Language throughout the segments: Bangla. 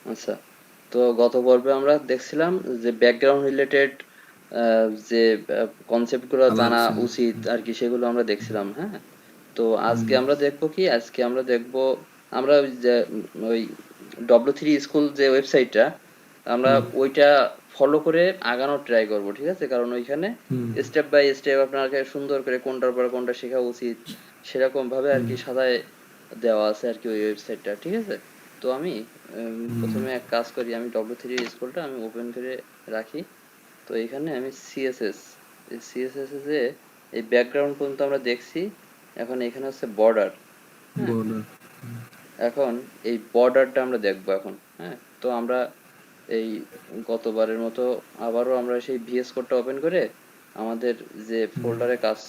আচ্ছা, তো গত পর্বে আমরা দেখছিলাম যে ব্যাকগ্রাউন্ড রিলেটেড যে কনসেপ্ট গুলো জানা আলোচনা। উচিত হুম, আর কি, সেগুলো আমরা দেখছিলাম। হ্যাঁ, তো হুম, আজকে আমরা দেখবো কি, আজকে আমরা দেখবো আমরা ওই যে ওই W3 স্কুল যে ওয়েবসাইটটা, আমরা হুম, ওইটা ফলো করে আগানোর ট্রাই করব, ঠিক আছে? কারণ ওইখানে হুম, স্টেপ বাই স্টেপ আপনাকে সুন্দর করে কোনটার পর কোনটা শেখা উচিত সেরকম ভাবে আর হুম, কি সাজায় দেওয়া আছে আর কি ওই ওয়েবসাইটটা, ঠিক আছে? তো আমি হুম, প্রথমে এক কাজ করি, আমি W3 স্কুলটা আমি ওপেন করে রাখি। তো এখানে আমি সিএসএস, এই সিএসএস এ যে এই ব্যাকগ্রাউন্ড পর্যন্ত আমরা দেখছি, এখন এখানে হচ্ছে বর্ডার। হ্যাঁ, বর্ডার। এখন এই বর্ডারটা আমরা দেখবো এখন। হ্যাঁ, তো আমরা এই গতবারের মতো আবারও আমরা সেই ভিএস কোডটা ওপেন করে আমাদের যে হুম, ফোল্ডারে কাজ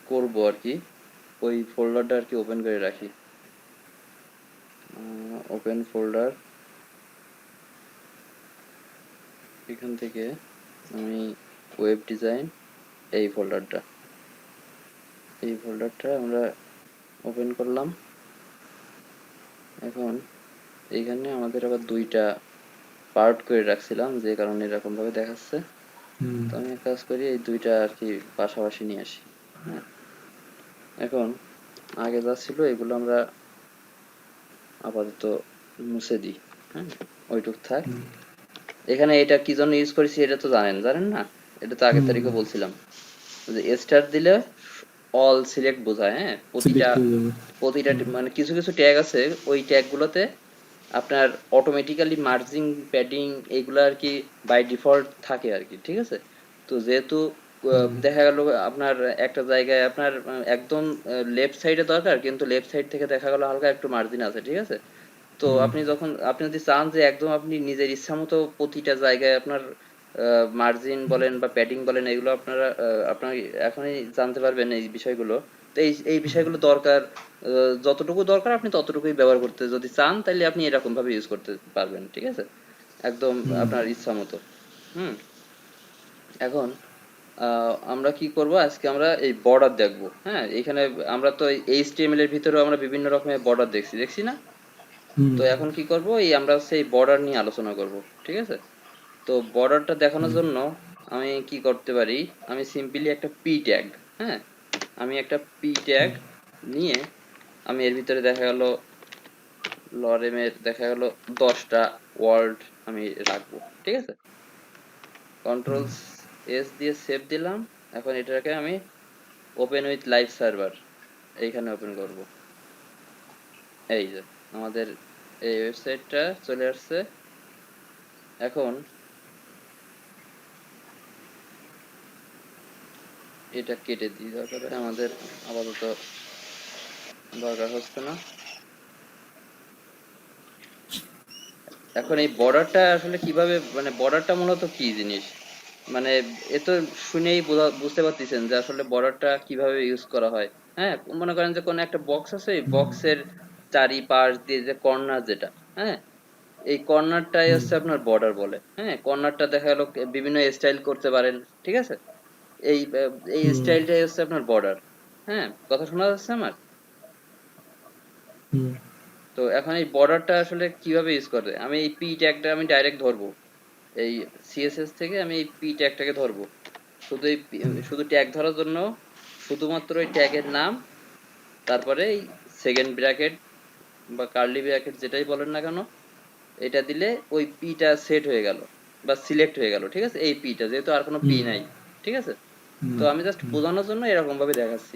করব আর কি, ওই ফোল্ডারটা আর কি ওপেন করে রাখি। ওপেন ফোল্ডার, এখান থেকে আমি ওয়েব ডিজাইন, এই ফোল্ডারটা, এই ফোল্ডারটা আমরা ওপেন করলাম। এখন এইখানে আমাদের আবার দুইটা পার্ট করে রাখছিলাম, যে কারণে এরকম ভাবে দেখাচ্ছে। হুম, তো আমি এক কাজ করি, এই দুইটা আর কি পাশাপাশি নিয়ে আসি। হ্যাঁ, এখন আগে যা ছিল এগুলো আমরা আপাতত মুছে দিই। হ্যাঁ, ওইটুক থাক। হুম, এখানে এটা কি জন্য ইউজ করেছি এটা তো জানেন না? এটা তো আগের হুম, তারিখে বলছিলাম যে স্টার দিলে অল সিলেক্ট বোঝায়। হ্যাঁ, প্রতিটা সিলেক্ট হয়ে যাবে। প্রতিটা হুম, মানে কিছু কিছু ট্যাগ আছে, ওই ট্যাগ গুলোতে আপনার অটোমেটিক্যালি মার্জিং, প্যাডিং এইগুলো আর কি বাই ডিফল্ট থাকে আর কি, ঠিক আছে? তো যেহেতু হুম, দেখা গেল আপনার একটা জায়গায় আপনার একদম লেফট সাইডে দরকার, কিন্তু লেফট সাইড থেকে দেখা গেল হালকা একটু মার্জিন আছে, ঠিক আছে? তো হুম, আপনি যদি চান যে একদম আপনি নিজের ইচ্ছা মতো প্রতিটা জায়গায় আপনার মার্জিন বলেন বা প্যাডিং বলেন, এগুলো আপনারা আপনার এখনই জানতে পারবেন এই বিষয়গুলো। তো এই বিষয়গুলো দরকার, যতটুকু দরকার আপনি ততটুকুই ব্যবহার করতে যদি চান, তাহলে আপনি এরকম ভাবে ইউজ করতে পারবেন, ঠিক আছে? একদম হুম, আপনার ইচ্ছা মতো। হুম, এখন আমরা কি করব, আজকে আমরা এই বর্ডার দেখব। হ্যাঁ, এখানে আমরা তো এইচটিএমএল এর ভিতরেও আমরা বিভিন্ন রকমের বর্ডার দেখছি না? হুম, তো এখন কি করব, এই আমরা সেই বর্ডার নিয়ে আলোচনা করব, ঠিক আছে? তো বর্ডারটা দেখানোর হুম, জন্য আমি কি করতে পারি, আমি সিম্পলি একটা পি ট্যাগ, হ্যাঁ, আমি একটা পি ট্যাগ নিয়ে আমি এর ভিতরে দেখা গেল লরেমের দেখা গেল 10টা ওয়ার্ড আমি রাখবো, ঠিক আছে? কন্ট্রোল এস দিয়ে সেভ দিলাম। এখন এটাকে আমি ওপেন উইথ লাইভ সার্ভার এইখানে ওপেন করব। এই যে আমাদের এই ওয়েবসাইটটা চলে আসছে। এখন এটা কেটে দিই, দরকার আমাদের আপাতত দরকার হচ্ছে না। এখন এই বর্ডারটা আসলে কিভাবে, মানে বর্ডারটা মূলত কি জিনিস, মানে এ তো শুনেই বুঝতে পারতেছেন যে আসলে বর্ডারটা কিভাবে ইউজ করা হয়। হ্যাঁ, মনে করেন যে কোনো একটা বক্স আছে, এই হুম, বক্সের চারিপাশ দিয়ে যে কর্নার যেটা, হ্যাঁ, এই কর্নারটাই হুম, হচ্ছে আপনার বর্ডার বলে। হ্যাঁ, কর্নারটা দেখা গেল বিভিন্ন স্টাইল করতে পারেন, ঠিক আছে? এই এই হুম, স্টাইলটাই হচ্ছে আপনার বর্ডার। হ্যাঁ, কথা শোনা যাচ্ছে আমার? হুম, তো এখন এই বর্ডারটা আসলে কিভাবে ইউজ করে, আমি এই পি ট্যাগটা আমি ডাইরেক্ট ধরবো, এই সিএসএস থেকে আমি এই পি ট্যাগটাকে ধরবো। শুধু শুধু ট্যাগ ধরার জন্য শুধুমাত্র এই ট্যাগের নাম, তারপরে এই সেকেন্ড ব্র্যাকেট বা কার্লি ব্র্যাকেট যেটাই বলেন না কেন, এটা দিলে ওই পিটা সেট হয়ে গেল বা সিলেক্ট হয়ে গেল, ঠিক আছে? এই পিটা যেহেতু আর কোনো পি হুম, নাই, ঠিক আছে? তো হুম, আমি জাস্ট বোঝানোর জন্য এরকম ভাবে দেখাচ্ছি।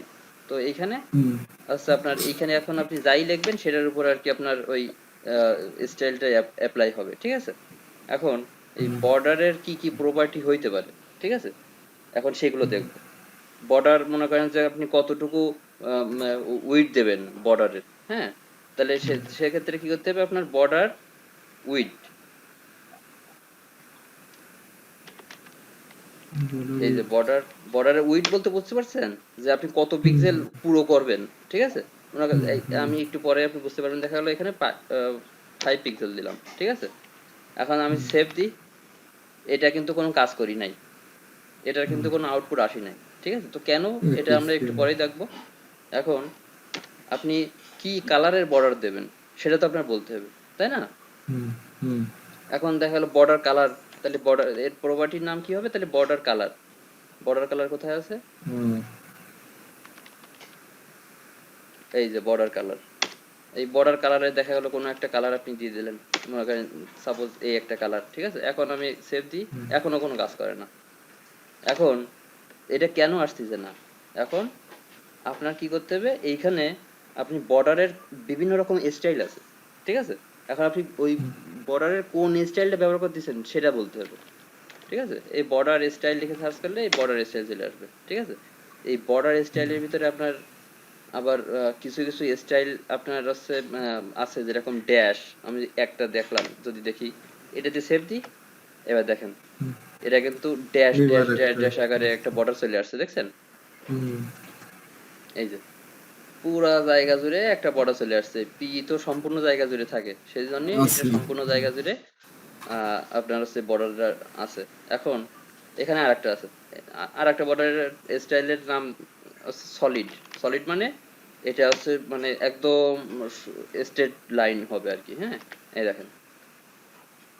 তো এইখানে হুম, আচ্ছা, আপনার এইখানে এখন আপনি যাই লিখবেন সেটার উপর আর কি আপনার ওই স্টাইলটা অ্যাপ্লাই হবে, ঠিক আছে? এখন এই হুম, বর্ডারের কি কি প্রপার্টি হইতে পারে, ঠিক আছে? এখন সেগুলো দেখব। বর্ডার মনে করেন যে আপনি কতটুকু উইডথ দেবেন বর্ডারের। হ্যাঁ, তাহলে সেক্ষেত্রে কি করতে হবে, আপনার বর্ডার উইডথ, বর্ডার এই যে উইথ। বর্ডারের উইডথ বলতে বুঝতে পারছেন যে আপনি কত হুম, পিক্সেল পুরো করবেন, ঠিক আছে? মনে করেন হুম, হুম, আমি একটু পরে আপনি বুঝতে পারবেন, দেখা গেলো এখানে 5 পিক্সেল দিলাম, ঠিক আছে? এখন আমি হুম, সেভ দিই, এটা কিন্তু কোনো কাজ করি নাই, এটার হুম, কিন্তু কোনো আউটপুট আসি নাই, ঠিক আছে? তো কেন, এটা একই আমরা একটু সেম। পরেই দেখবো। এখন আপনি কি কালারের বর্ডার দেবেন সেটা তো আপনার বলতে হবে। তাই না? হুম হুম এখন দেখা গেল বর্ডার কালার, তাহলে বর্ডার এর প্রপার্টির নাম কি হবে? তাহলে বর্ডার কালার। বর্ডার কালার কোথায় আছে? হুম এই যে বর্ডার কালার। এই বর্ডার কালারে দেখা গেল কোনো একটা কালার আপনি দিয়ে দিলেন, মনে করেন সাপোজ এই একটা কালার, ঠিক আছে? এখন আমি সেভ দিই, হুম এখনো কোনো কাজ করে না। এখন এটা কেন আসতেছে না? এখন আপনার কি করতে হবে, এইখানে আপনি বর্ডারের বিভিন্ন রকম স্টাইল আছে, ঠিক আছে? এখন আপনি ওই হুম বর্ডারের কোন স্টাইলটা ব্যবহার করতেছেন সেটা বলতে হবে, ঠিক আছে? এই বর্ডার স্টাইল লিখে সার্চ করলে এই বর্ডার স্টাইল চলে আসবে, ঠিক আছে? এই বর্ডার স্টাইলের ভিতরে আপনার আবার কিছু কিছু স্টাইল আপনার হচ্ছে আছে, যেরকম ড্যাশ। আমি একটা দেখলাম, যদি দেখি এটাতে সেভ দিই, এবার দেখেন হুম। এটা কিন্তু ড্যাশ ড্যাশ এবার ড্যাশ একটা ড্যাশ আকারে একটা বর্ডার চলে আসছে, দেখছেন? হুম এই যে পুরা জায়গা জুড়ে একটা বর্ডার চলে আসছে। পি তো সম্পূর্ণ জায়গা জুড়ে থাকে, সেই জন্য এটা আছে। সম্পূর্ণ জায়গা জুড়ে আপনার হচ্ছে বর্ডারটা আছে। এখন এখানে আরেকটা আছে, আরেকটা বর্ডারের স্টাইলের নাম সলিড। সলিড মানে এটা হচ্ছে মানে একদম স্ট্রেট লাইন হবে আর কি, হ্যাঁ? এই দেখেন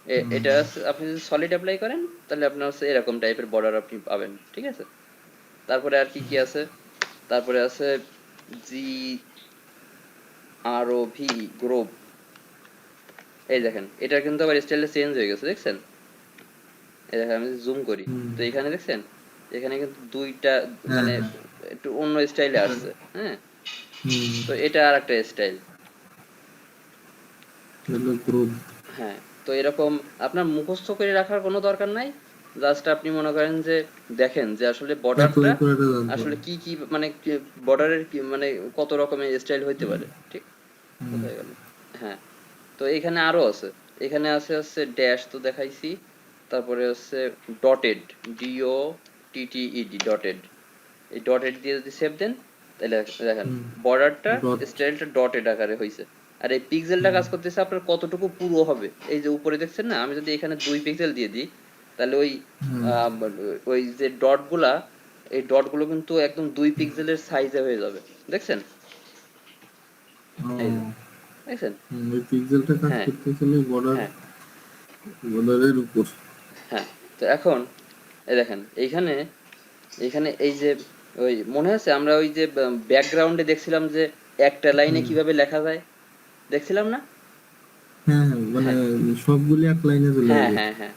হুম এটা আপনি যদি সলিড অ্যাপ্লাই করেন তাহলে আপনার হচ্ছে এরকম টাইপের বর্ডার আপনি পাবেন, ঠিক আছে? তারপরে আর কি কি আছে? তারপরে আছে জি আর ও ভি, গ্রোভ। এই দেখেন এটা কিন্তু আবার স্টাইলটা চেঞ্জ হয়ে গেছে, দেখছেন? এই দেখেন আমি জুম করি, হুম তো এখানে দেখছেন এখানে কিন্তু দুইটা হ্যাঁ মানে হ্যাঁ একটু অন্য স্টাইলে এটা আসছে, হ্যাঁ? হুম তো এটা আর একটা স্টাইল। হলো গ্রুপ। হ্যাঁ, তো এরকম আপনার মুখস্থ করে রাখার কোনো দরকার নাই। জাস্ট আপনি মনে করেন যে দেখেন যে আসলে বর্ডারটা অ্যাপ্লাই করাটা জানতে আসলে হবে। কি কি মানে বর্ডারের কি মানে কত রকমের স্টাইল হইতে পারে, ঠিক? হুম কোথায় গেল? হ্যাঁ, তো এখানে আরো আছে। এখানে আছে হচ্ছে ড্যাশ তো দেখাইছি, তারপরে হচ্ছে ডটেড, ডিও টিটিইডি, ডটেড। এই ডটেড দিয়ে যদি সেভ দেন তাহলে দেখেন হুম বর্ডারটা ডট স্টাইলটা ডটেড আকারে হয়েছে। আর এই পিক্সেলটা হুম কাজ করতেছে আপনার কতটুকু পুরো হবে, এই যে উপরে দেখছেন না, আমি যদি এখানে 2 পিক্সেল দিয়ে দিই তাহলে ওই হুম আহ, ওই যে ডট গুলা, এই ডট গুলো কিন্তু একদম 2 পিক্সেলের সাইজে হয়ে যাবে, দেখছেন? এই যে ও দেখছেন? ওই পিক্সেলটা কাজ হ্যাঁ, করতে গেলে বর্ডার হ্যাঁ, বর্ডারের উপর। হ্যাঁ। তো এখন এই দেখেন এইখানে, এইখানে এই যে ওই মনে আছে আমরা ওই যে ব্যাকগ্রাউন্ডে দেখছিলাম যে একটা লাইনে হুম কিভাবে লেখা যায়, দেখছিলাম না? হ্যাঁ হ্যাঁ মানে হ্যাঁ, সবগুলি এক লাইনে চলে হ্যাঁ, যাবে। হ্যাঁ, হ্যাঁ।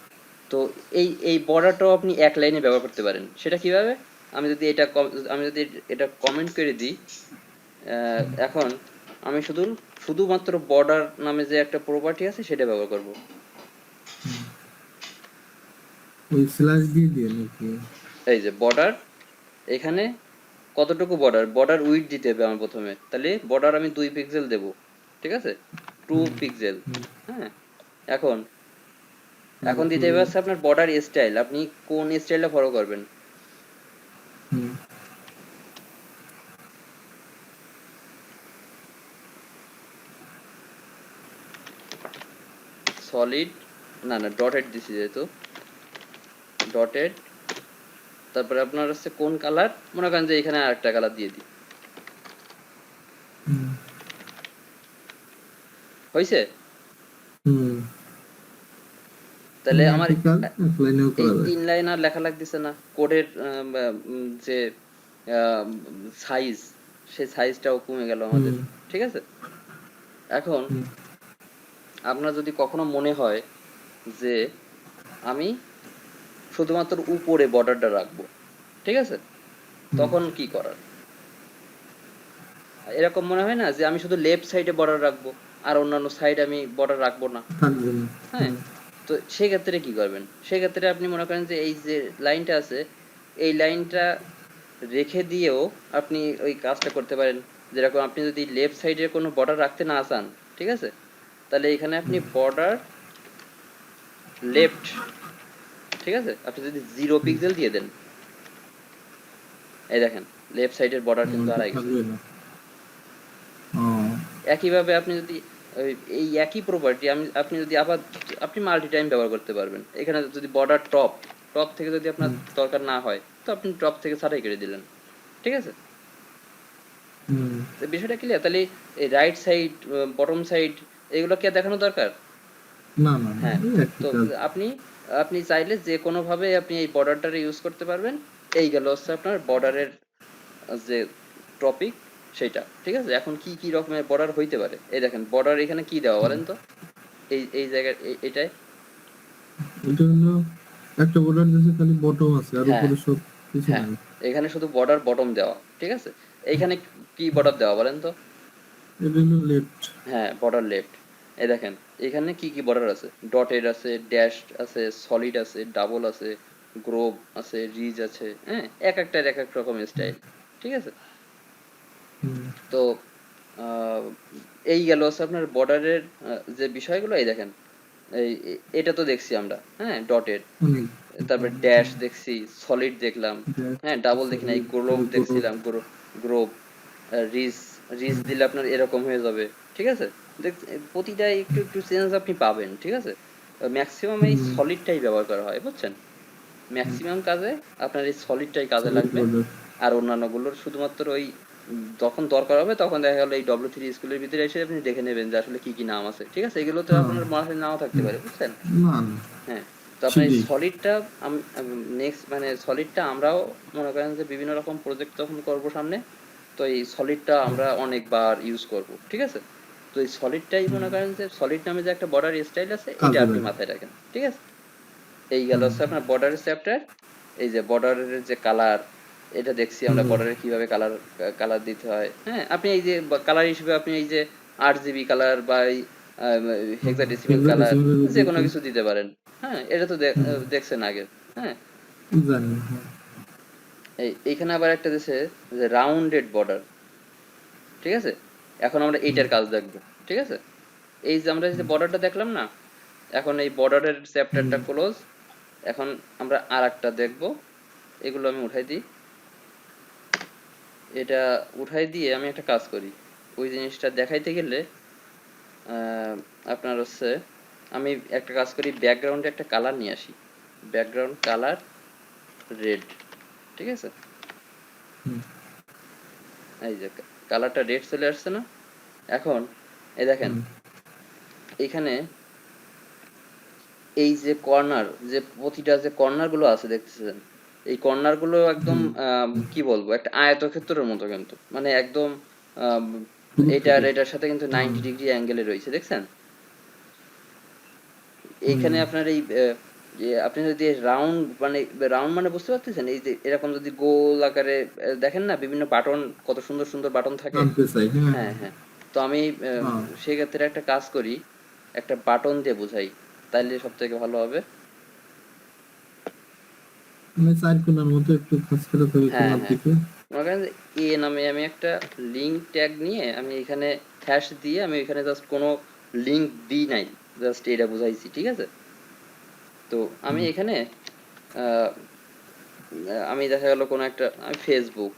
তো এই এই বর্ডারটাও আপনি এক লাইনে ব্যবহার করতে পারেন, সেটা কিভাবে? আমি যদি এটা আমি যদি এটা কমেন্ট করে দিই, এখন আমি শুধুমাত্র বর্ডার নামে যে একটা প্রপার্টি আছে সেটা ব্যবহার করব। ওই স্ল্যাশ দিয়ে দিয়ে নাকি? এই যে বর্ডার, এখানে কতটুকু বর্ডার, বর্ডার উইডথ দিতে হবে আমার প্রথমে, তাহলে বর্ডার আমি 2 পিক্সেল দেব, ঠিক আছে? টু হুম পিক্সেল হুম হ্যাঁ। এখন এখন দিতে তারপরে হবে হচ্ছে আপনার বর্ডার স্টাইল, আপনি কোন স্টাইলটা ফলো করবেন। হুম সলিড, না না ডটেড দিছি যেহেতু, ডটেড। তারপরে আপনার হচ্ছে কোন কালার, মনে করেন যে এখানে আরেকটা কালার দিয়ে দিই, হুম হয়েছে? হুম তাহলে আমার একই কাজ এক লাইনেও এই করা যায়। 3 লাইন আর লেখা লাগতেছে না, কোডের যে সাইজ, সেই সাইজটাও কমে গেল আমাদের, হুম ঠিক আছে? এখন হুম আপনার যদি কখনো মনে হয় যে আমি শুধুমাত্র উপরে বর্ডারটা রাখবো, ঠিক আছে? হুম তখন কি করার? এরকম মনে হয় না যে আমি শুধু লেফট সাইডে বর্ডার রাখবো আর অন্যান্য সাইড আমি বর্ডার রাখবো না, থাকবে না। হ্যাঁ? হুম তো সেক্ষেত্রে কি করবেন? সেক্ষেত্রে আপনি মনে করেন যে এই যে লাইনটা আছে, এই লাইনটা রেখে দিয়েও আপনি ওই কাজটা করতে পারেন। যেরকম আপনি যদি লেফট সাইডের কোনো বর্ডার রাখতে না চান, ঠিক আছে? তাহলে এখানে আপনি হুম বর্ডার লেফট, ঠিক আছে? আপনি যদি 0 পিক্সেল দিয়ে দেন, এই দেখেন লেফট সাইডের বর্ডার কিন্তু ওটা হারাই গেছে। থাকবে না। ও একইভাবে আপনি যদি এই একই প্রপার্টি আপনি যদি আবার আপনি মাল্টি টাইম ব্যবহার করতে পারবেন। এখানে যদি বর্ডার টপ, টপ থেকে যদি আপনার হুম দরকার না হয় তো আপনি টপ থেকে ছাঁটাই করে দিলেন, ঠিক আছে? হুম তো বিষয়টা ক্লিয়ার? তাহলে এই রাইট সাইড, বটম সাইড এগুলো কি আর দেখানো দরকার? না না না, হ্যাঁ, এই একই তো কাজ। আপনি আপনি চাইলে যে কোনো ভাবে আপনি এই বর্ডারটা ইউজ করতে পারবেন। এই গেল হচ্ছে আপনার বর্ডারের যে টপিক সেটা, ঠিক আছে? এখন কি কি রকমের বর্ডার হইতে পারে, এই দেখেন বর্ডার এখানে কি দেওয়া বলেন তো, এই এই জায়গায় এটায়। এটা হলো একটা বর্ডার দিয়েছে, খালি বটম আছে আর হ্যাঁ, উপরে সব কিছু হ্যাঁ, নাই। এখানে শুধু বর্ডার বটম দেওয়া, ঠিক আছে? এইখানে কি বর্ডার দেওয়া বলেন তো? এটা হলো লেফট। হ্যাঁ, বর্ডার লেফট। এই দেখেন এখানে কি কি বর্ডার আছে, ডটেড আছে, ড্যাশ আছে, সলিড আছে, ডাবল আছে, গ্রোভ আছে, রিজ আছে, হ্যাঁ, এক একটার এক এক রকম স্টাইল, ঠিক আছে? তো আহ, এই গেল হচ্ছে আপনার বর্ডারের যে বিষয়গুলো। এই দেখেন এটা তো দেখছি আমরা, হ্যাঁ, ডটেড, অনেক তারপরে ড্যাশ দেখছি, সলিড দেখলাম, ড্যাশ, হ্যাঁ, ডাবল দেখি নাই, সলিড, গ্লোব গ্রোথ। দেখছিলাম, গ্লোব, রিজ, রিজ দিলে আপনার এরকম হয়ে যাবে, ঠিক আছে? প্রতিটা একটু একটু চেঞ্জ আপনি পাবেন, ঠিক আছে? ম্যাক্সিমাম এই সলিডটাই ব্যবহার করা হয়, বুঝছেন? ম্যাক্সিমাম কাজে আপনার এই সলিডটাই কাজে সলিড লাগবে। বর্ডার। আর অন্যান্য গুলোর শুধুমাত্র ওই যখন দরকার হবে তখন দেখা গেল এই ডব্লিউ3 স্কুলের ভিতরে এসে আপনি দেখে নেবেন যে আসলে কি কি নাম আছে, ঠিক আছে? এগুলো তো হ্যাঁ। আপনার মাথায় নাও থাকতে পারে, বুঝছেন? না না, হ্যাঁ, তো আপনার এই ঠিকই। সলিডটা নেক্সট মানে সলিডটা আমরাও মনে করেন যে বিভিন্ন রকম প্রজেক্ট যখন করব সামনে, তো এই সলিডটা আমরা অনেকবার ইউজ করব, ঠিক আছে? তো এই সলিডটাই মনে করেন যে সলিড নামে যে একটা বর্ডার স্টাইল আছে এটা কাজে আপনি লাগে। মাথায় রাখেন, ঠিক আছে? এই গেল হচ্ছে আপনার বর্ডারের চ্যাপ্টার। এই যে বর্ডারের যে কালার, এটা দেখছি আমরা বর্ডারে কিভাবে কালার কালার দিতে হয়, হ্যাঁ, আপনি এই যে কালার হিসেবে আপনি এই যে RGB কালার বা এই হেক্সাডেসিমেল এগুলো কালার ডিসেম্বরের যে কোনো দিকে। কিছু দিতে পারেন। হ্যাঁ, এটা তো দেখছেন আগে। হ্যাঁ, জানি, হ্যাঁ। এইখানে আবার একটা দিছে যে রাউন্ডেড বর্ডার, ঠিক আছে? এখন আমরা এইটার কাজ দেখবো, ঠিক আছে? এই যে আমরা যে বর্ডারটা দেখলাম না, এখন এই বর্ডারের চ্যাপ্টারটা ক্লোজ। এখন আমরা আর একটা দেখবো। এগুলো আমি উঠাই দিই। এটা উঠাই দিয়ে আমি একটা কাজ করি। ওই জিনিসটা দেখাইতে গেলে আহ, আপনার হচ্ছে আমি একটা কাজ করি, ব্যাকগ্রাউন্ডে একটা কালার নিয়ে আসি। ব্যাকগ্রাউন্ড কালার রেড, ঠিক আছে? এই যে কালারটা রেড চলে আসছে না? এখন এই দেখেন এখানে এই যে কর্নার, যে প্রতিটা যে কর্নার গুলো আছে দেখতেছেন, এই কর্নার গুলো একদম কি বলবো, একটা আয়তক্ষেত্রের মতো, কিন্তু মানে একদম আম, এটার এটার সাথে কিন্তু 90 ডিগ্রি অ্যাঙ্গেলে রয়েছে, দেখছেন? এইখানে আপনার এই যে আপনি যদি রাউন্ড মানে বুঝতে পারতেছেন, এই যে এরকম যদি গোল আকারে দেখেন না, বিভিন্ন বাটন, কত সুন্দর সুন্দর বাটন থাকে। আনতে চাই, হ্যাঁ। হ্যাঁ, হ্যাঁ, তো আমি হ্যাঁ, সেক্ষেত্রে একটা কাজ করি, একটা বাটন দিয়ে বুঝাই, তাইলে সব থেকে ভালো হবে। মানে চার কোণার মতো একটু কাজ করে তবে হ্যাঁ, কোণার হ্যাঁ, দিকে। মনে করেন যে এ নামে আমি একটা লিঙ্ক ট্যাগ নিয়ে আমি এখানে হ্যাশ দিয়ে আমি এখানে জাস্ট কোনো লিঙ্ক দিই নাই, জাস্ট এটা বুঝাইছি, ঠিক আছে? তো আমি এখানে আহ, আমি দেখা গেল কোনো একটা আমি ফেসবুক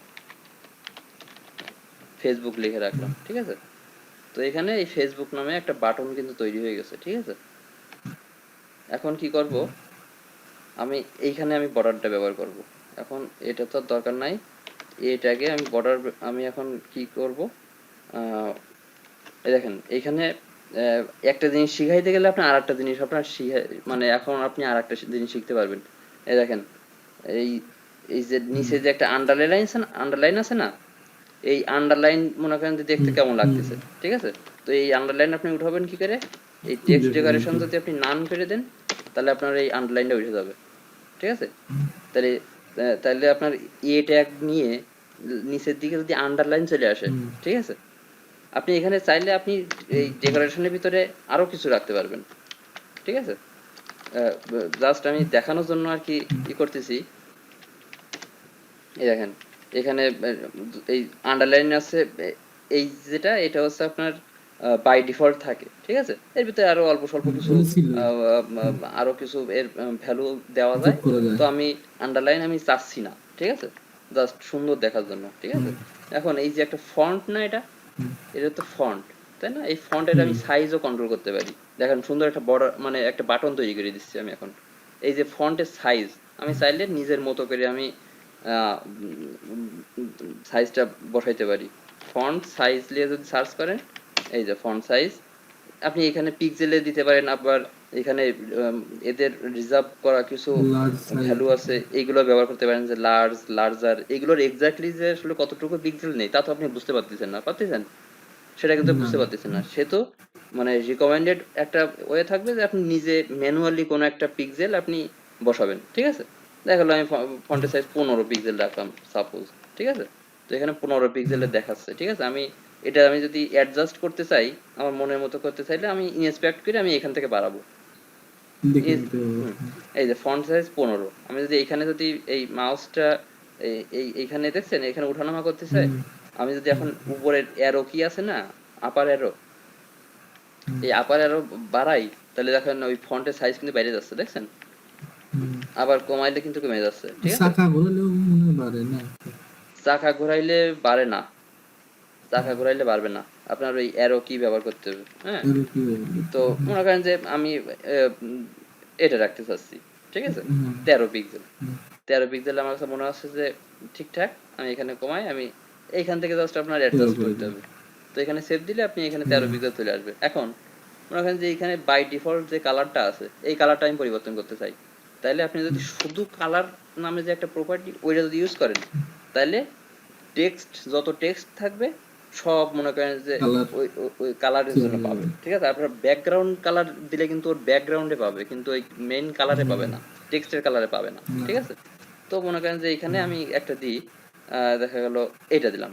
ফেসবুক লিখে রাখলাম, ঠিক আছে? তো এখানে এই ফেসবুক নামে একটা বাটন কিন্তু তৈরি হয়ে গেছে, ঠিক আছে? এখন কি করব, আমি এইখানে আমি বর্ডারটা ব্যবহার করব। এখন এটা তো আর দরকার নাই, এটাকে আমি বর্ডার, আমি এখন কি করব, এই দেখেন এইখানে আহ, একটা জিনিস শিখাইতে গেলে আপনি আরেকটা জিনিস আপনার মানে এখন আপনি আরেকটা জিনিস শিখতে পারবেন। এই দেখেন এই এই যে নিচে যে একটা আন্ডারলাইন আছে না, এই আন্ডারলাইন মনে করেন যে দেখতে কেমন লাগতেছে, ঠিক আছে? তো এই আন্ডারলাইন আপনি উঠাবেন কি করে, এই টেক্সট ডেকোরেশন যদি আপনি নান করে দেন, তাহলে আপনার এই আন্ডারলাইনটা উঠে যাবে, ঠিক আছে? তাহলে তাহলে আপনার ট্যাগ নিয়ে নিচের দিকে যদি আন্ডারলাইন চলে আসে, ঠিক আছে, আপনি এখানে চাইলে আপনি এই ডেকোরেশনের ভিতরে আরো কিছু রাখতে পারবেন, ঠিক আছে? জাস্ট আমি দেখানোর জন্য আর কি ই করতেছি। এই দেখেন এখানে এই আন্ডারলাইন আছে, এই যেটা এটা হচ্ছে আপনার বাই ডিফল্ট থাকে, ঠিক আছে? এর ভিতরে আরো অল্প স্বল্প কিছু এটা ছিল, আরো কিছু এর ভ্যালু দেওয়া যোগ যায়। করা যায়। তো আমি আন্ডারলাইন আমি চাচ্ছি না, ঠিক আছে? জাস্ট সুন্দর দেখার জন্য, ঠিক আছে? এখন এই যে একটা ফন্ট না, এটা তো ফন্ট, তাই না? এই ফন্টের আমি সাইজও কন্ট্রোল করতে পারি। দেখেন সুন্দর একটা বড় মানে একটা বাটন তৈরি করে দিচ্ছি আমি এখন। এই যে ফন্টের সাইজ আমি চাইলে নিজের মতো করে আমি সাইজটা বসাইতে পারি। ফন্ট সাইজ নিয়ে যদি সার্চ করেন, এই যে ফন্ট সাইজ আপনি এখানে পিক্সেলে দিতে পারেন, আবার এখানে এদের রিজার্ভ করা কিছু লার্জ সাইজ ভ্যালু আছে, এইগুলো ব্যবহার করতে পারেন, যে লার্জ, লার্জার, এগুলোর এক্স্যাক্টলি যে আসলে কতটুকু পিক্সেল নেই তা তো আপনি বুঝতে পারতেছেন না, পারতেছেন? সেটা কিন্তু না বুঝতে পারতেছেন না। সে তো মানে রিকমেন্ডেড একটা ওয়ে থাকবে যে আপনি নিজে ম্যানুয়ালি কোনো একটা পিক্সেল আপনি বসাবেন, ঠিক আছে? দেখা গেলো আমি ফন্টের সাইজ 15 পিক্সেল রাখলাম সাপোজ, ঠিক আছে? তো এখানে 15 পিক্সেলের দেখাচ্ছে, ঠিক আছে? আমি যদি অ্যাডজাস্ট করতে চাই, আমার মনের মতো করতে চাইলে আমি ইন্সপেক্ট করে আমি এখান থেকে বাড়াবো। দেখে এই- নিতে হবে। হুম, এই যে ফন্ট সাইজ 15, আমি যদি এখানে যদি এই মাউসটা এইখানে দেখছেন, এখানে উঠানামা করতে চাই, হুম, আমি যদি এখন উপরের অ্যারো কি আছে না, আপার অ্যারো, হুম, এই আপার অ্যারো বাড়াই, তাহলে দেখেন ওই ফন্টের সাইজ কিন্তু বেড়ে যাচ্ছে, দেখছেন? হুম। আবার কমাইলে কিন্তু কমে যাচ্ছে, ঠিক আছে? চাকা ঘোরালেও মনে হয় বাড়ে না। চাকা ঘোরাইলে বাড়ে না, চাকা ঘোরাইলে বাড়বে না, আপনার ওই অ্যারো কি ব্যবহার করতে হবে, হ্যাঁ? এর কি বলবো? তো মনে করেন যে আমি এটা রাখতে চাচ্ছি, ঠিক আছে? হুম, 13 পিক্সেল, হুম, 13 পিক্সেল আমার কাছে মনে হচ্ছে যে ঠিকঠাক, আমি এখানে কমাই, আমি এইখান থেকে জাস্ট আপনার সেভ অ্যাডজাস্ট করে করতে দিই। হবে। তো এখানে সেভ দিলে আপনি এখানে তেরো হুম, পিক্সেল চলে আসবে। এখন মনে করেন যে এখানে বাই ডিফল্ট যে কালারটা আছে, এই কালারটা আমি পরিবর্তন করতে চাই, তাইলে আপনি যদি শুধু কালার নামে যে একটা প্রপার্টি ওইটা যদি ইউজ করেন, তাহলে টেক্সট, যত টেক্সট থাকবে সব মনে করেন যে কালার ওই ওই কালারের চেঞ্জ জন্য হয়ে পাবে, যাবে। ঠিক আছে? আপনার ব্যাকগ্রাউন্ড কালার দিলে কিন্তু ওর ব্যাকগ্রাউন্ডে পাবে, কিন্তু ওই মেইন কালারে পাবে হুম, না, টেক্সটের কালারে পাবে না, না, ঠিক আছে? তো মনে করেন যে এখানে আমি একটা দিই, দেখা গেল এটা দিলাম,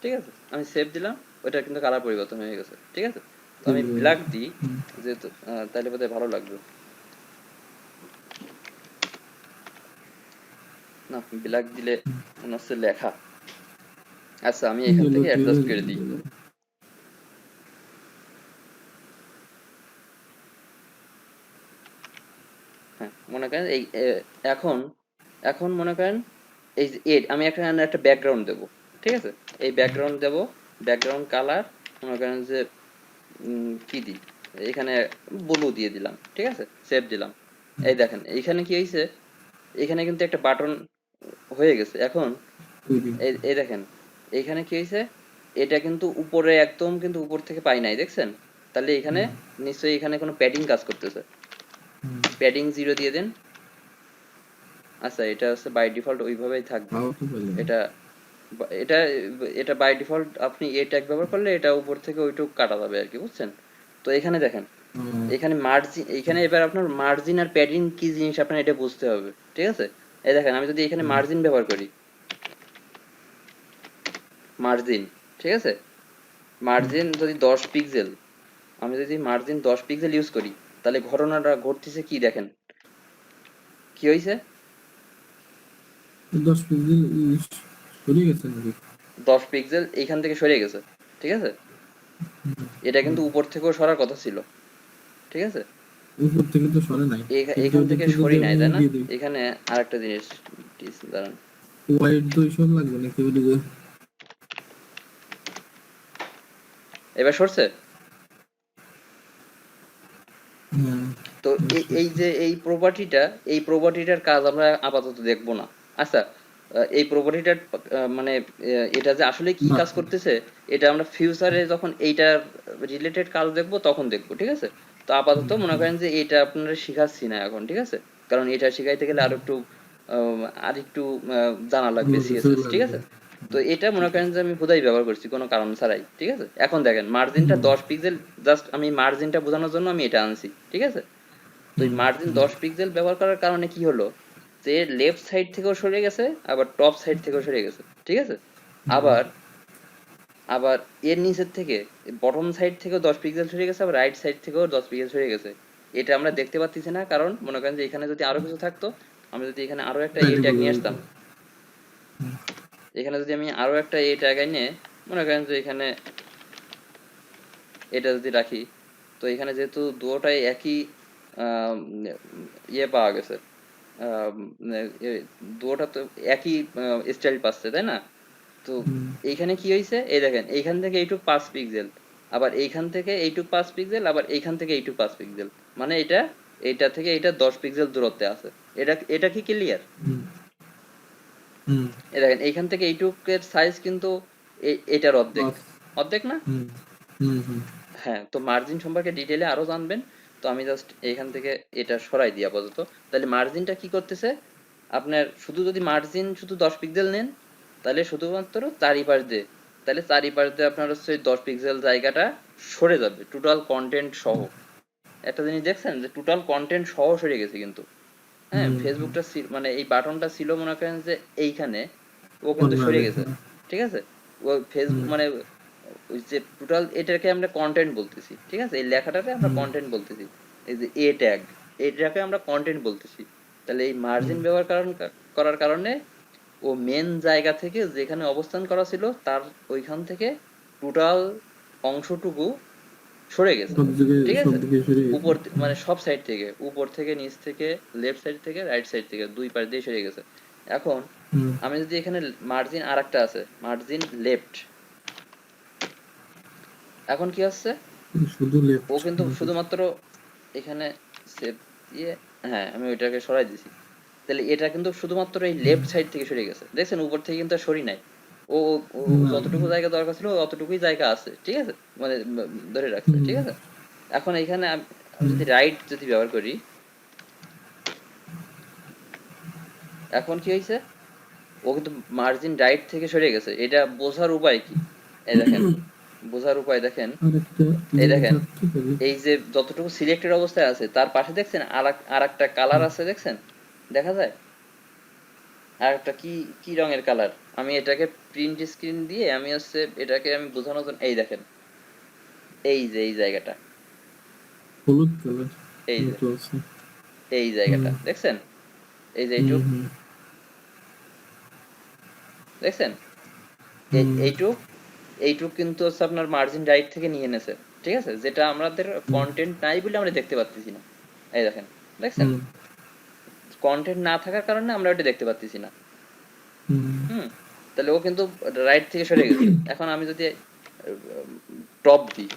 ঠিক আছে? আমি সেভ দিলাম, ওইটা কিন্তু কালার পরিবর্তন হয়ে গেছে, ঠিক আছে? তো চেঞ্জ আমি হয়ে ব্ল্যাক যাবে। দিই, হুম, যেহেতু তাহলে বোধহয় ভালো লাগবে। না, ব্ল্যাক দিলে মনে হচ্ছে লেখা। আচ্ছা, আমি এখান ইয়েলো থেকে দিয়ে অ্যাডজাস্ট করে দিই। হ্যাঁ, মনে করেন এই এখন এখন মনে করেন এই যে আমি একটা ব্যাকগ্রাউন্ড দেবো, ঠিক আছে? এই ব্যাকগ্রাউন্ড দেবো, ব্যাকগ্রাউন্ড কালার মনে করেন যে কি দিই, এখানে ব্লু দিয়ে দিলাম, ঠিক আছে? সেভ দিলাম। এই দেখেন এইখানে কি হয়েছে, এখানে কিন্তু একটা বাটন হয়ে গেছে। এখন তৈরি। এই দেখেন এইখানে কি হয়েছে, এটা কিন্তু উপরে একদম কিন্তু উপর থেকে পাই নাই, দেখছেন? তাহলে এখানে হুম, নিশ্চয়ই এখানে কোনো প্যাডিং কাজ করতেছে। হুম, প্যাডিং 0 দিয়ে দেন। আচ্ছা, এটা হচ্ছে বাই ডিফল্ট ওইভাবেই থাকবে। তাও তো পেলাম। এটা এটা এটা বাই ডিফল্ট আপনি এ ট্যাগ ব্যবহার করলে এটা উপর থেকে ওইটুকু কাটা যাবে আর কি, বুঝছেন? তো এখানে দেখেন, এখানে মার্জিন, এখানে এবার আপনার মার্জিন আর প্যাডিং কি জিনিস আপনার এটা বুঝতে হবে, ঠিক আছে? এই দেখেন আমি যদি এখানে হুম, মার্জিন ব্যবহার করি, মার্জিন, ঠিক আছে? হুম, মার্জিন যদি 10 পিক্সেল, আমি যদি মার্জিন 10 পিক্সেল ইউজ করি, তাহলে ঘটনাটা ঘটতেছে কি দেখেন, কি হয়েছে? 10 পিক্সেল সরে গেছে নাকি? 10 পিক্সেল এইখান থেকে সরে গেছে, ঠিক আছে? এটা কিন্তু উপর থেকেও সরার কথা ছিল, ঠিক আছে? উপর থেকে তো সরে নাই, কিন্তু এইখান ওদিক থেকে থেকে যদি সরি নাই, আমি তাই না? দিয়ে দিই এখানে আরেকটা জিনিস, দাঁড়ান, হোয়াইট দই সব লাগবে নাকি ওদিকে? এবার সরছে। হ্যাঁ, তো এই যে এই প্রপার্টিটার কাজ আমরা আপাতত দেখবো না। আচ্ছা, এই প্রপার্টিটার মানে এটা যে আসলে কি বাহ, কাজ করতেছে, এটা আমরা ফিউচারে যখন এইটার রিলেটেড কাজ দেখবো তখন দেখবো, ঠিক আছে? তো আপাতত হুম, মনে হুম, করেন যে এটা আপনারা শিখাচ্ছি না এখন, ঠিক আছে? কারণ এটা শিখাইতে গেলে আরো একটু আর একটু জানা লাগবে ভালো কিছু সিএসএস, ঠিক লাগবে। আছে? তো এটা মনে করেন যে আমি হুদাই ব্যবহার করছি কোনো কারণ ছাড়াই, ঠিক আছে? এখন দেখেন মার্জিনটা হুম, 10 পিক্সেল, জাস্ট আমি মার্জিনটা বোঝানোর জন্য আমি এটা আনছি, ঠিক আছে? তো এই হুম, মার্জিন হুম, 10 পিক্সেল ব্যবহার করার কারণে কি হলো, যে লেফট সাইড থেকেও সরে গেছে, আবার টপ সাইড থেকেও সরে গেছে, ঠিক আছে? হুম, আবার আবার এর নিচের থেকে বটম সাইড থেকেও 10 পিক্সেল সরে গেছে, আবার রাইট সাইড থেকেও 10 পিক্সেল সরে গেছে। এটা আমরা দেখতে পাচ্ছি না, কারণ মনে করেন যে এখানে যদি আরো কিছু থাকতো, আমি যদি এখানে আরো একটা এ তাইলে ট্যাগ বোঝা নিয়ে যেত। আসতাম, এখানে যদি আমি আরো একটা এ ট্যাগ এনে মনে করেন যে এখানে এটা যদি রাখি, তো এখানে যেহেতু দুটোটাই একই আহ, ইয়ে পাওয়া গেছে, আহ, এ, দুটোটা তো একই স্টাইল পাচ্ছে, তাই না? তো হুম, এইখানে কি হয়েছে, এই দেখেন এইখান থেকে এইটুক 5 পিক্সেল, আবার এইখান থেকে এইটুক 5 পিক্সেল, আবার এইখান থেকে এইটুক 5 পিক্সেল, মানে এটা এইটা থেকে এটা 10 পিক্সেল দূরত্বে আছে। এটা এটা কি ক্লিয়ার? হুম, হুম, এই দেখেন এইখান থেকে এইটুকের সাইজ কিন্তু এটার অর্ধেক, বাস, অর্ধেক না? হুম, হুম, হুম, হ্যাঁ, তো মার্জিন সম্পর্কে ডিটেইলে আরো জানবেন। তো আমি জাস্ট এখান থেকে এটা সরাই দিই আপাতত। তাহলে মার্জিনটা কি করতেছে, আপনার শুধু যদি মার্জিন শুধু 10 পিক্সেল নেন, তাহলে শুধুমাত্র চারিপাশ দিয়ে, তাহলে চারিপাশ দিয়ে আপনার হচ্ছে 10 পিক্সেল জায়গাটা সরে যাবে টোটাল কন্টেন্ট সহ। একটা জিনিস দেখছেন যে টোটাল কন্টেন্ট সহ সরে গেছে কিন্তু। হ্যাঁ, হুম হুম। ফেসবুকটা মানে এই বাটনটা ছিল মনে করেন যে এইখানে, ও কিন্তু সরে কর্নারে, গেছে। হ্যাঁ। ঠিক আছে, ও ফেসবুক হুম মানে ওই যে টোটাল এটাকে আমরা কন্টেন্ট বলতেছি, ঠিক আছে, এই লেখাটাকে আমরা হুম কন্টেন্ট বলতেছি। এই যে এ ট্যাগ, এটাকে আমরা কন্টেন্ট বলতেছি। তাহলে এই মার্জিন হুম। ব্যবহার করার কারণে ও মেন জায়গা থেকে যেখানে অবস্থান করা ছিল তার ওইখান থেকে টোটাল অংশটুকু সরে গেছে। সব দিকে, ঠিক সব আছে, দিকে সরে গেছে। উপর হুম মানে সব সাইড থেকে, উপর থেকে নিচ থেকে, লেফট সাইড থেকে রাইট সাইড থেকে, দুই পাশ দিয়ে সরে গেছে। এখন হুম। আমি যদি এখানে মার্জিন আরেকটা আছে, মার্জিন লেফট, এখন কি হচ্ছে, শুধু লেফট ও কিন্তু নাকি? শুধুমাত্র এখানে সেভ দিয়ে, হ্যাঁ আমি ওইটাকে সরাই দিছি। তাহলে এটা কিন্তু শুধুমাত্র এই হুম। লেফট সাইড থেকে সরে গেছে, দেখছেন উপর থেকে কিন্তু আর সরি নাই। ও ও না। যতটুকু জায়গা দরকার ছিল অতটুকুই জায়গা আছে, ঠিক আছে, মানে ধরে রাখছে, হুম ঠিক আছে। এখন এখানে আমি হুম যদি রাইট যদি ব্যবহার করি, এখন কি হয়েছে, ও কিন্তু মার্জিন রাইট থেকে সরে গেছে। এটা বোঝার উপায় কি, এই দেখেন, বোঝার উপায় দেখেন, আর একটা এই জিনিস দেখেন, আসতে পারে। এই যে যতটুকু সিলেক্টেড অবস্থায় আছে তার পাশে দেখছেন আর একটা কালার হুম আছে, দেখছেন, দেখা যায় আর একটা কি কি রঙের কালার। আমি এটাকে প্রিন্ট স্ক্রিন দিয়ে আমি হচ্ছে এটাকে আমি বোঝানোর জন্য, এই দেখেন, এই যে এই জায়গাটা, হলুদ কালার এই যে মতো আছে। এই হুম জায়গাটা দেখছেন, এই যে হুম এইটুক, হুম দেখছেন, হুম এইটুক, এইটুক কিন্তু হচ্ছে আপনার মার্জিন রাইট থেকে নিয়ে এনেছে। ঠিক আছে, যেটা আমাদের হুম কন্টেন্ট নাই বলে আমরা দেখতে পাচ্ছি না। এই দেখেন, দেখছেন, হুম কন্টেন্ট না থাকার কারণে আমরা ওটা দেখতে পাচ্ছি না। হুম হুম, তাহলে ও কিন্তু রাইট থেকে সরে গেছে। এখন আমি যদি টপ দিই,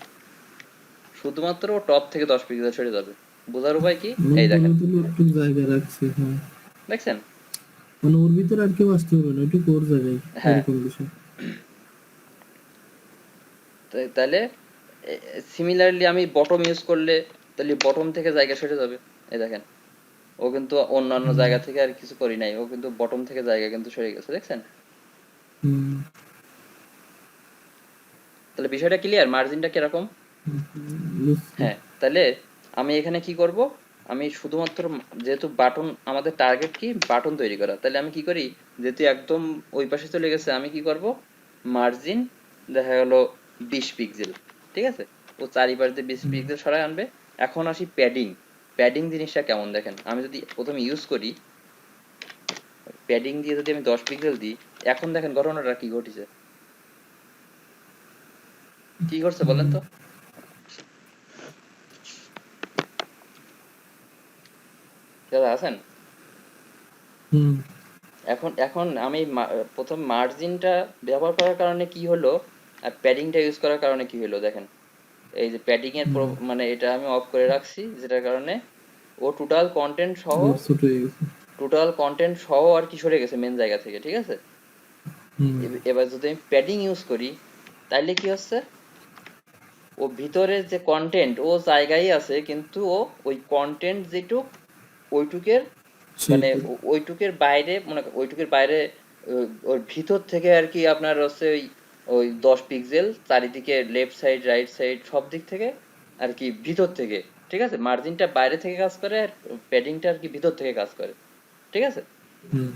শুধুমাত্র ও টপ থেকে 10 পিক্সেল সরে যাবে। বোঝার উপায় কি, এই উপরে দেখেন, তাহলে একটু জায়গা রাখছে, হ্যাঁ। দেখছেন, মানে ওর ভিতরে আর কেউ আসতে পারবে না, একটু ওর জায়গায়, হ্যাঁ। এরকম বিষয়। তাহলে সিমিলারলি আমি বটম ইউজ করলে, তাহলে বটম থেকে জায়গা সরে যাবে। এই দেখেন, ও কিন্তু অন্যান্য হুম জায়গা থেকে আর কিছু করি নাই, ও কিন্তু বটম থেকে জায়গা কিন্তু সরে গেছে, দেখছেন। হুম তাহলে বিষয়টা ক্লিয়ার, মার্জিনটা কিরকম। বুঝছি। হ্যাঁ, তাহলে আমি এখানে কি করব, আমি শুধুমাত্র যেহেতু বাটন আমাদের টার্গেট কি বাটন তৈরি করা, তাহলে আমি কি করি, যেহেতু একদম ওই পাশে চলে গেছে, আমি কি করব, মার্জিন দেখা গেল 20 পিক্সেল, ঠিক আছে, ও চারিপাশ দিয়ে 20 পিক্সেল সরায় আনবে। এখন আসি প্যাডিং, প্যাডিং জিনিসটা কেমন দেখেন, আমি যদি প্রথমে ইউজ করি প্যাডিং দিয়ে, যদি আমি 10 পিক্সেল দিই, এখন দেখেন ঘটনাটা কি ঘটেছে, কি করছে বলেন হুম তো, যারা আছেন। হুম এখন এখন আমি প্রথম মার্জিনটা ব্যবহার করার কারণে কি হলো, আর প্যাডিংটা ইউজ করার কারণে কি হলো দেখেন, এই যে প্যাডিং এর হুম মানে এটা আমি অফ করে রাখছি, যেটার কারণে ও টোটাল কন্টেন্ট সহ, আবার ছোট হয়ে গেছে। টোটাল কন্টেন্ট সহ আর কি সরে গেছে মেন জায়গা থেকে, ঠিক আছে। হুম এবার যদি আমি প্যাডিং ইউজ করি, তাহলে কি হচ্ছে, ও ভিতরে যে কন্টেন্ট ও জায়গায় আছে, কিন্তু ও ওই কন্টেন্ট যেটুক ওইটুকের মানে সেইটাই। ওইটুকের বাইরে, মনে ওইটুকের বাইরে, ওর ভিতর থেকে আর কি আপনার হচ্ছে ওই ওই 10 পিক্সেল চারিদিকে লেফট সাইড রাইট সাইড সব দিক থেকে আর কি ভিতর থেকে, ঠিক আছে, মার্জিনটা বাইরে থেকে কাজ করে আর প্যাডিংটা আর কি ভিতর থেকে কাজ করে, ঠিক আছে। হুম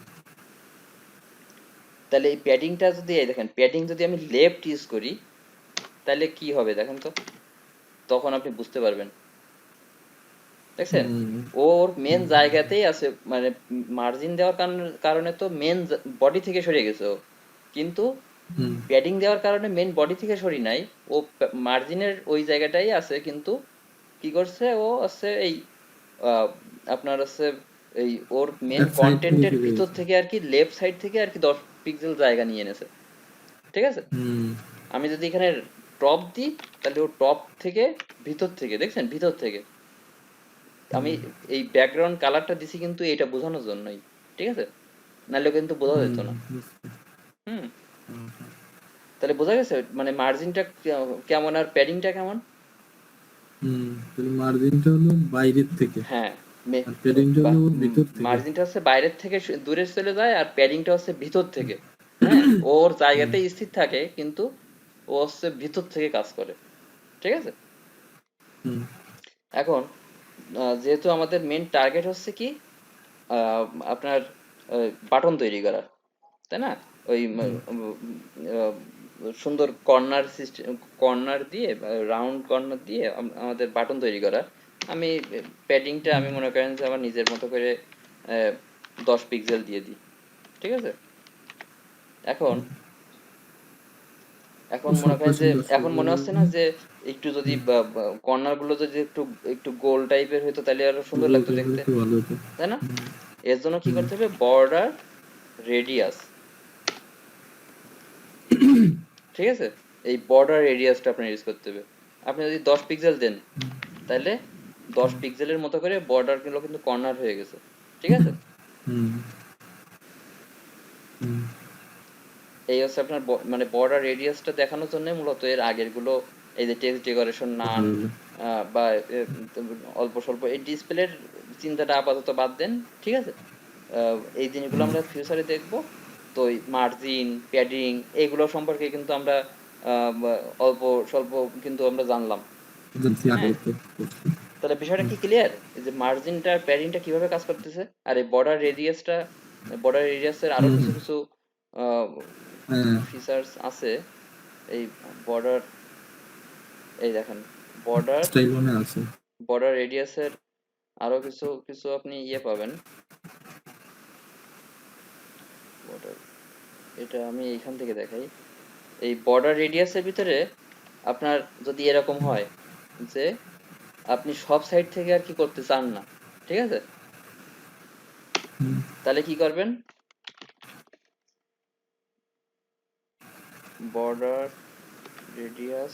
তাহলে এই প্যাডিংটা যদি, এই দেখেন প্যাডিং যদি আমি লেফট ইউজ করি, তাহলে কি হবে দেখেন তো, তখন আপনি বুঝতে পারবেন, দেখছেন, হুম ওর মেন জায়গাতেই আছে, মানে মার্জিন দেওয়ার কারণে তো মেন বডি থেকে সরে গেছে ও, কিন্তু হুম প্যাডিং দেওয়ার কারণে মেন বডি থেকে সরি নাই, ও মার্জিনের ওই জায়গাটাই আছে, কিন্তু কি করছে ও আছে এই আহ, আপনার আছে এই ওর মেন এক সাইড থেকে কন্টেন্টের সরে ভিতর গেছে। থেকে আর কি লেফট সাইড থেকে আর কি 10 পিক্সেল জায়গা নিয়ে এনেছে, ঠিক আছে। হুম আমি যদি এখানে টপ দিই, তাহলে ও টপ থেকে ভিতর থেকে, দেখছেন ভিতর থেকে, আমি হুম এই ব্যাকগ্রাউন্ড কালারটা দিছি কিন্তু এটা বোঝানোর জন্যই, ঠিক আছে, নাহলে কিন্তু বোঝা যেত হুম না। বুঝছি। হুম, হুম তাহলে বোঝা গেছে মানে মার্জিনটা কেমন আর প্যাডিংটা কেমন। তাহলে মার্জিনটা হলো বাইরের থেকে হ্যাঁ, আর প্যাডিংটা হলো ওর ভিতর থেকে। মার্জিনটা হচ্ছে বাইরের থেকে দূরে চলে যায়, আর প্যাডিংটা হচ্ছে ভিতর থেকে। হ্যাঁ, ওর হুম জায়গাতেই স্থির থাকে, কিন্তু ও হচ্ছে ভিতর থেকে কাজ করে। ঠিক আছে। হুম এখন যেহেতু আমাদের মেন টার্গেট হচ্ছে কি, আহ, আপনার বাটন তৈরি করা, তাই না? ওই হুম আহ, সুন্দর কর্নার সিস্টেম, কর্নার দিয়ে, রাউন্ড কর্নার দিয়ে আমাদের বাটন তৈরি করা। আমি প্যাডিংটা আমি মনে করেন যে আমার নিজের মতো করে 10 পিক্সেল দিয়ে দিই। ঠিক আছে। এখন হুম। এখন সব মনে করেন পাশে যে, 10 এখন পিক্সেল। মনে হচ্ছে না যে একটু যদি কর্নার গুলো যদি একটু একটু গোল টাইপের হতো তাহলে আরো সুন্দর গোল লাগতো টাইপের দেখতে, একটু ভালো হতো। তাই না? হুম এর জন্য কি হুম করতে হবে, বর্ডার রেডিয়াস। ঠিক আছে। এই বর্ডার রেডিয়াসটা আপনার ইউজ করতে হবে। আপনি যদি 10 পিক্সেল দেন, তাহলে 10 পিক্সেলের মতো করে বর্ডার গুলো কিন্তু কর্নার হয়ে গেছে। ঠিক আছে। হুম হুম এই হচ্ছে আপনার মানে বর্ডার রেডিয়াসটা দেখানোর জন্য মূলত এর আগের গুলো, এই যে টেক্সট ডেকোরেশন নান, দেখা গেল। বা অল্প স্বল্প এই ডিসপ্লের চিন্তাটা আপাতত বাদ দেন। ঠিক আছে। এই জিনিসগুলো হুম আমরা ফিউচারে দেখব। তো মার্জিন, প্যাডিং, এইগুলো সম্পর্কে কিন্তু আমরা অল্প স্বল্প কিন্তু আমরা জানলাম। জানছি হ্যাঁ, আগেও তো করছি। তাহলে বিষয়টা হুম কি ক্লিয়ার, এই যে মার্জিনটা আর প্যাডিংটা কিভাবে কাজ করতেছে, আর এই বর্ডার রেডিয়াসটা, বর্ডার রেডিয়াসের আরো হুম কিছু কিছু হ্যাঁ ফিচার্স আছে। এই বর্ডার, এই দেখেন, বর্ডার স্টাইল মনে আছে। বর্ডার রেডিয়াসের আরো কিছু কিছু আপনি ইয়ে পাবেন। বর্ডার, এটা আমি এইখান থেকে দেখাই। এই বর্ডার রেডিয়াসের ভিতরে আপনার যদি এরকম হয় যে আপনি সব সাইড থেকে আর কি করতে চান না, ঠিক আছে, হুম তাহলে কি করবেন, বর্ডার রেডিয়াস,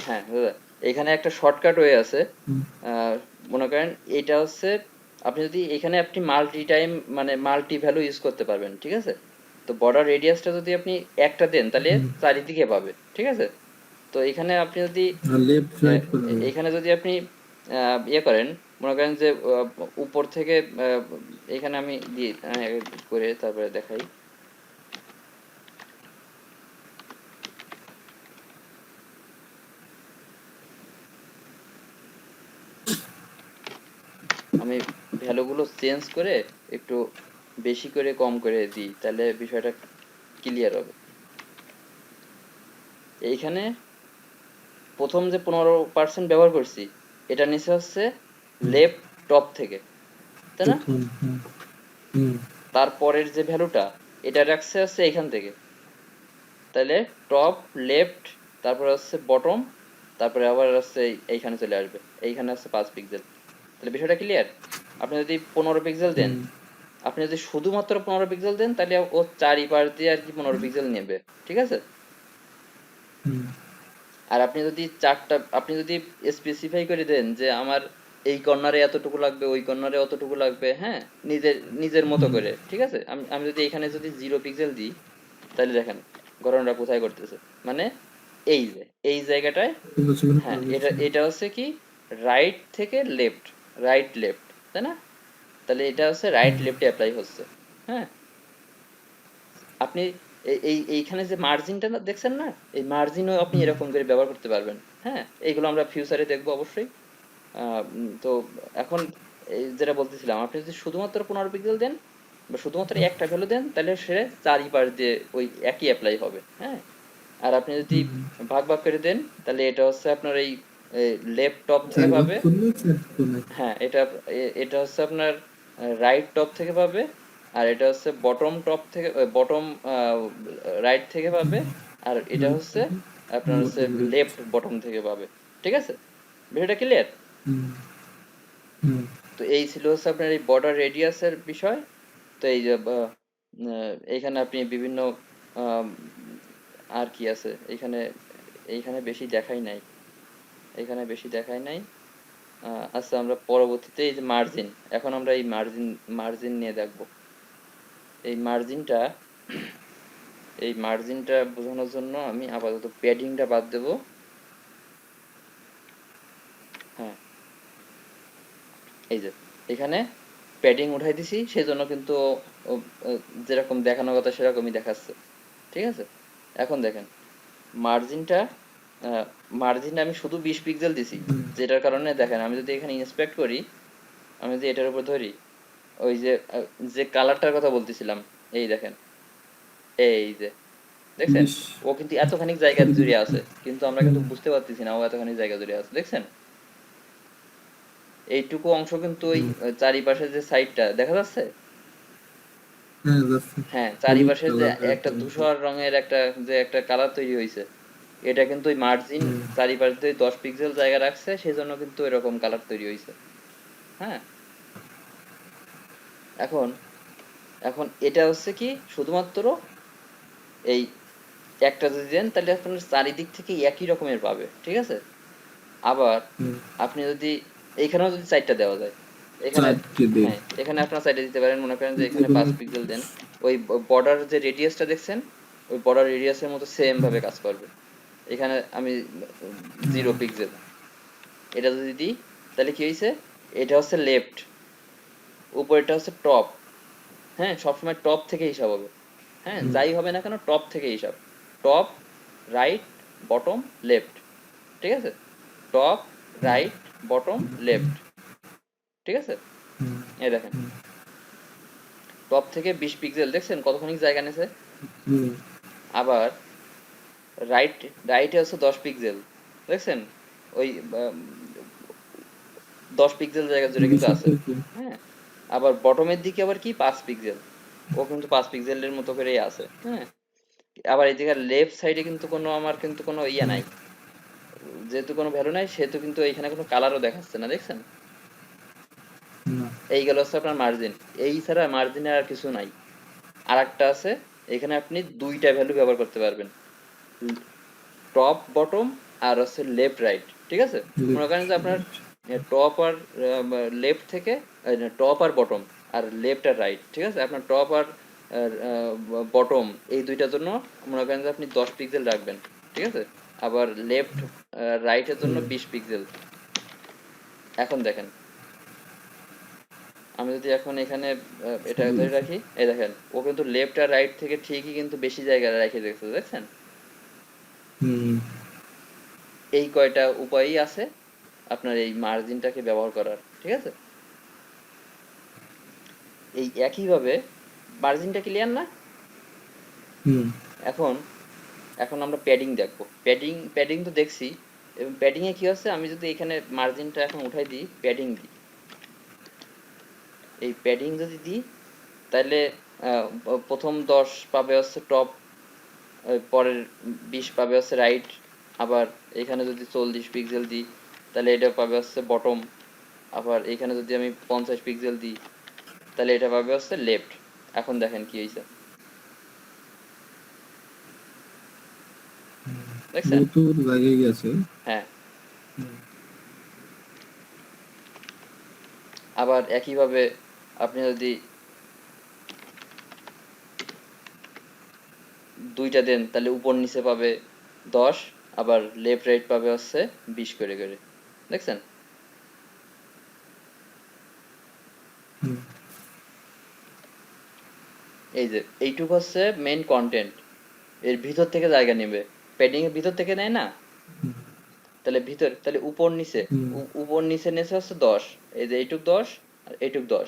হ্যাঁ দাদা, এখানে একটা শর্টকাট ওয়ে আছে। হুম আহ, মনে করেন এটা হচ্ছে, আপনি যদি এখানে আপনি মাল্টি টাইম মানে মাল্টি ভ্যালু ইউজ করতে পারবেন। ঠিক আছে। তো বর্ডার রেডিয়াসটা যদি আপনি একটা দেন তাহলে হুম। চারিদিকে পাবে। ঠিক আছে। তো এখানে আপনি যদি আর লেফট আহ, রাইট করে হবে। এখানে যদি আপনি ইয়ে করেন, মনে করেন যে উপর থেকে এখানে আমি দিয়ে করে তারপরে দেখাই। আমি ভ্যালুগুলো চেঞ্জ করে একটু বেশি করে কম করে দিই, তাহলে বিষয়টা ক্লিয়ার হবে। এইখানে প্রথম যে 15% ব্যবহার করছি, এটা নিচে হচ্ছে হুম লেফট টপ থেকে, তাই না? প্রথম হুম হুম তারপরের যে ভ্যালুটা, এটা রাখছে হচ্ছে এইখান থেকে, তাহলে টপ, লেফট, তারপরে হচ্ছে বটম, তারপরে আবার হচ্ছে এইখানে চলে আসবে, এইখানে হচ্ছে 5 পিক্সেল। তাহলে বিষয়টা ক্লিয়ার। আপনি যদি 15 পিক্সেল দেন, হুম আপনি যদি শুধুমাত্র 15 পিক্সেল দেন, তাহলে ও চারিপাশ দিয়ে আর কি 15 পিক্সেল নেবে। ঠিক আছে। হুম আর আপনি যদি চারটা, আপনি যদি স্পেসিফাই করে দেন যে আমার এই কর্নারে এতটুকু লাগবে, ওই কর্নারে অতটুকু লাগবে, হ্যাঁ, নিজের নিজের মতো হুম করে, ঠিক আছে, আমি আমি যদি এখানে যদি 0 পিক্সেল দিই, তাহলে দেখেন ঘটনাটা কোথায় করতেছে, মানে এই যে এই জায়গাটায়, কিন্তু সেখানে হ্যাঁ, করা এটা যাচ্ছে না। এটা হচ্ছে কি, রাইট থেকে লেফট, রাইট লেফট, তাই না? তাহলে এটা হচ্ছে রাইট হুম লেফটে অ্যাপ্লাই হচ্ছে। হ্যাঁ, আপনি এইখানে যে মার্জিনটা না দেখছেন না, এই মার্জিনও আপনি হুম এরকম করে ব্যবহার করতে পারবেন। হ্যাঁ, এইগুলো আমরা ফিউচারে দেখবো অবশ্যই। তো এখন এই যেটা বলতেছিলাম, আপনি যদি শুধুমাত্র 15 পিক্সেল দেন বা শুধুমাত্র একটা ভ্যালু দেন, তাহলে সে চারিপাশ দিয়ে ওই একই অ্যাপ্লাই হবে। হ্যাঁ, আর আপনি যদি হুম ভাগ ভাগ করে দেন, তাহলে এটা হচ্ছে আপনার এই লেফট টপ থেকে চার ভাগ পাবে। করলে চার কোণায়। হ্যাঁ, এটা এটা হচ্ছে আপনার রাইট টপ থেকে পাবে, আর এটা হচ্ছে বটম টপ থেকে, বটম রাইট থেকে পাবে, আর এটা রাইট হচ্ছে থেকে আপনার হচ্ছে বটম লেফট। লেফট বটম থেকে পাবে। ঠিক আছে, বিষয়টা ক্লিয়ার। হুম হুম তো এই ছিল হচ্ছে আপনার এই বর্ডার রেডিয়াসের বিষয়। তো এই যে এইখানে আপনি বিভিন্ন আম, আর কি আছে এইখানে, এইখানে বেশি দেখাই নাই, এখানে বেশি দেখাই নাই। আচ্ছা, আমরা পরবর্তীতে এই যে মার্জিন, এখন আমরা এই মার্জিন নিয়ে দেখব। এই মার্জিনটা, এই মার্জিনটা বোঝানোর জন্য আমি আপাতত প্যাডিংটা বাদ দেব। হ্যাঁ, এই যে এখানে প্যাডিং উঠাই দিছি, সেজন্য কিন্তু ও, ও, যেরকম দেখানোর কথা সেরকমই দেখাচ্ছে। ঠিক আছে, এখন দেখেন মার্জিনটা, মার্জিন আমি শুধু 20 পিক্সেল দিছি, যেটার কারণে দেখেন আমি যদি এখানে ইন্সপেক্ট করি, আমি যদি এটার উপর ধরি, ওই যে যে কালারটার কথা বলতেছিলাম, এই দেখেন, এই যে দেখছেন, 20 ও কিন্তু এতখানি জায়গা করে জুড়ে দিবি। আছে, কিন্তু আমরা কিন্তু হুম, বুঝতে পারতেছি না ও এতখানি জায়গা জুড়ে আছে, দেখছেন? এইটুকু অংশ কিন্তু ওই হুম। চারিপাশে যে সাইডটা দেখা যাচ্ছে, হ্যাঁ, যাচ্ছে। হ্যাঁ হলুদ চারিপাশে যে কালার একটা একটা মতো। ধূসর রঙের একটা যে একটা কালার তৈরি হয়েছে, এটা কিন্তু ওই মার্জিন হুম, চারিপাশ দিয়ে 10 পিক্সেল জায়গা রাখছে, সেজন্য কিন্তু এরকম কালার তৈরি হয়েছে। হ্যাঁ, এখন এখন এটা হচ্ছে কি শুধুমাত্র এই একটা যদি দেন তাহলে আপনার চারিদিক থেকে একই রকমের পাবে, ঠিক আছে? আবার হুম। আপনি যদি এইখানেও যদি সাইডটা দেওয়া যায়, এখানে, 4 দে। হ্যাঁ এখানে আপনার সাইডে দিতে পারেন, মনে করেন যে এখানে যেকোনো 5 পিক্সেল দেন, ওই বর্ডার যে রেডিয়াসটা দেখছেন, ওই বর্ডার রেডিয়াসের মতো সেম ভাবে কাজ করবে। এখানে আমি 0 পিক্সেল এটা যদি দিই, তাহলে কি হয়েছে, এটা হচ্ছে লেফট, উপরেরটা হচ্ছে টপ। হ্যাঁ, সবসময় টপ থেকে হিসাব হবে। হ্যাঁ, হুম, যাই হবে না কেন টপ থেকে হিসাব, টপ, রাইট, বটম, লেফট, ঠিক আছে? টপ, হুম, রাইট, বটম, লেফট, ঠিক আছে? হুম, এই দেখেন, হুম, টপ থেকে 20 পিক্সেল দেখছেন কতখানি জায়গা নেছে। হুম। আবার রাইট, রাইটে হচ্ছে 10 পিক্সেল, দেখছেন? ওই 10 পিক্সেল জায়গা জুড়ে কিন্তু 20 আছে। থেকে। হ্যাঁ, আবার বটমের দিকে আবার কি 5 পিক্সেল, ও কিন্তু 5 পিক্সেলের মতো করেই আছে। হ্যাঁ, আবার এদিকে লেফট সাইডে কিন্তু কোনো আমার কিন্তু কোনো ইয়া হুম, নাই, যেহেতু কোনো ভ্যালু নাই সেহেতু কিন্তু এখানে কোনো কালারও দেখাচ্ছে না, দেখছেন? না। এই গেল হচ্ছে আপনার মার্জিন, এই ছাড়া মার্জিনে আর কিছু নাই। আর একটা আছে, এখানে আপনি দুইটা ভ্যালু ব্যবহার করতে পারবেন, টপ বটম আর হচ্ছে লেফট রাইট, ঠিক আছে? মনে করেন লেফট যে আপনার রাইট। টপ আর লেফট থেকে, টপ আর বটম আর লেফট আর রাইট, ঠিক আছে? আপনার টপ আর বটম এই দুইটার জন্য মনে করেন যে আপনি 10 পিক্সেল রাখবেন, ঠিক আছে? আবার লেফট রাইটের জন্য হুম, 20 পিক্সেল। এখন দেখেন আমি যদি এখন এখানে এটা ধরে বুঝেছি। রাখি, এই দেখেন ও কিন্তু লেফট আর রাইট থেকে ঠিকই কিন্তু বেশি জায়গা রেখে দিয়েছে, দেখছেন? হুম, এই কয়টা উপায়ই আছে আপনার এই মার্জিনটাকে ব্যবহার করার, ঠিক আছে? এই একইভাবে মার্জিনটা ক্লিয়ার না? হুম, এখন এখন আমরা প্যাডিং দেখবো, প্যাডিং প্যাডিং তো দেখছি, এবং প্যাডিং এ কি হচ্ছে, আমি যদি এখানে মার্জিনটা এখন উঠাই দিই, প্যাডিং দিই, এই প্যাডিং যদি দিই, তাহলে প্রথম 10 পাবে হচ্ছে টপ, পরের 20 পাবে হচ্ছে রাইট, আবার এখানে যদি 40 পিক্সেল দিই তাহলে এটা পাবে হচ্ছে বটম, আবার এখানে যদি আমি 50 পিক্সেল দিই তাহলে এটা পাবে হচ্ছে লেফট। এখন দেখেন কি হয়েছে, দেখছেন? যেহেতু জায়গায় গেছে। হ্যাঁ, হুম, আবার একইভাবে আপনি যদি দুইটা দেন তাহলে উপর নিচে পাবে 10, আবার লেফট রাইট পাবে হচ্ছে 20 করে করে, দেখছেন? হুম, এই যে এইটুকু হচ্ছে মেইন কন্টেন্ট, এর ভিতর থেকে জায়গা নেবে, প্যাডিং এর ভিতর থেকে নেয় না, তাহলে ভিতর, তাহলে উপর নিচে, হুম, উপর নিচে নিচে হচ্ছে 10, এই যে এইটুক 10 আর এইটুক 10,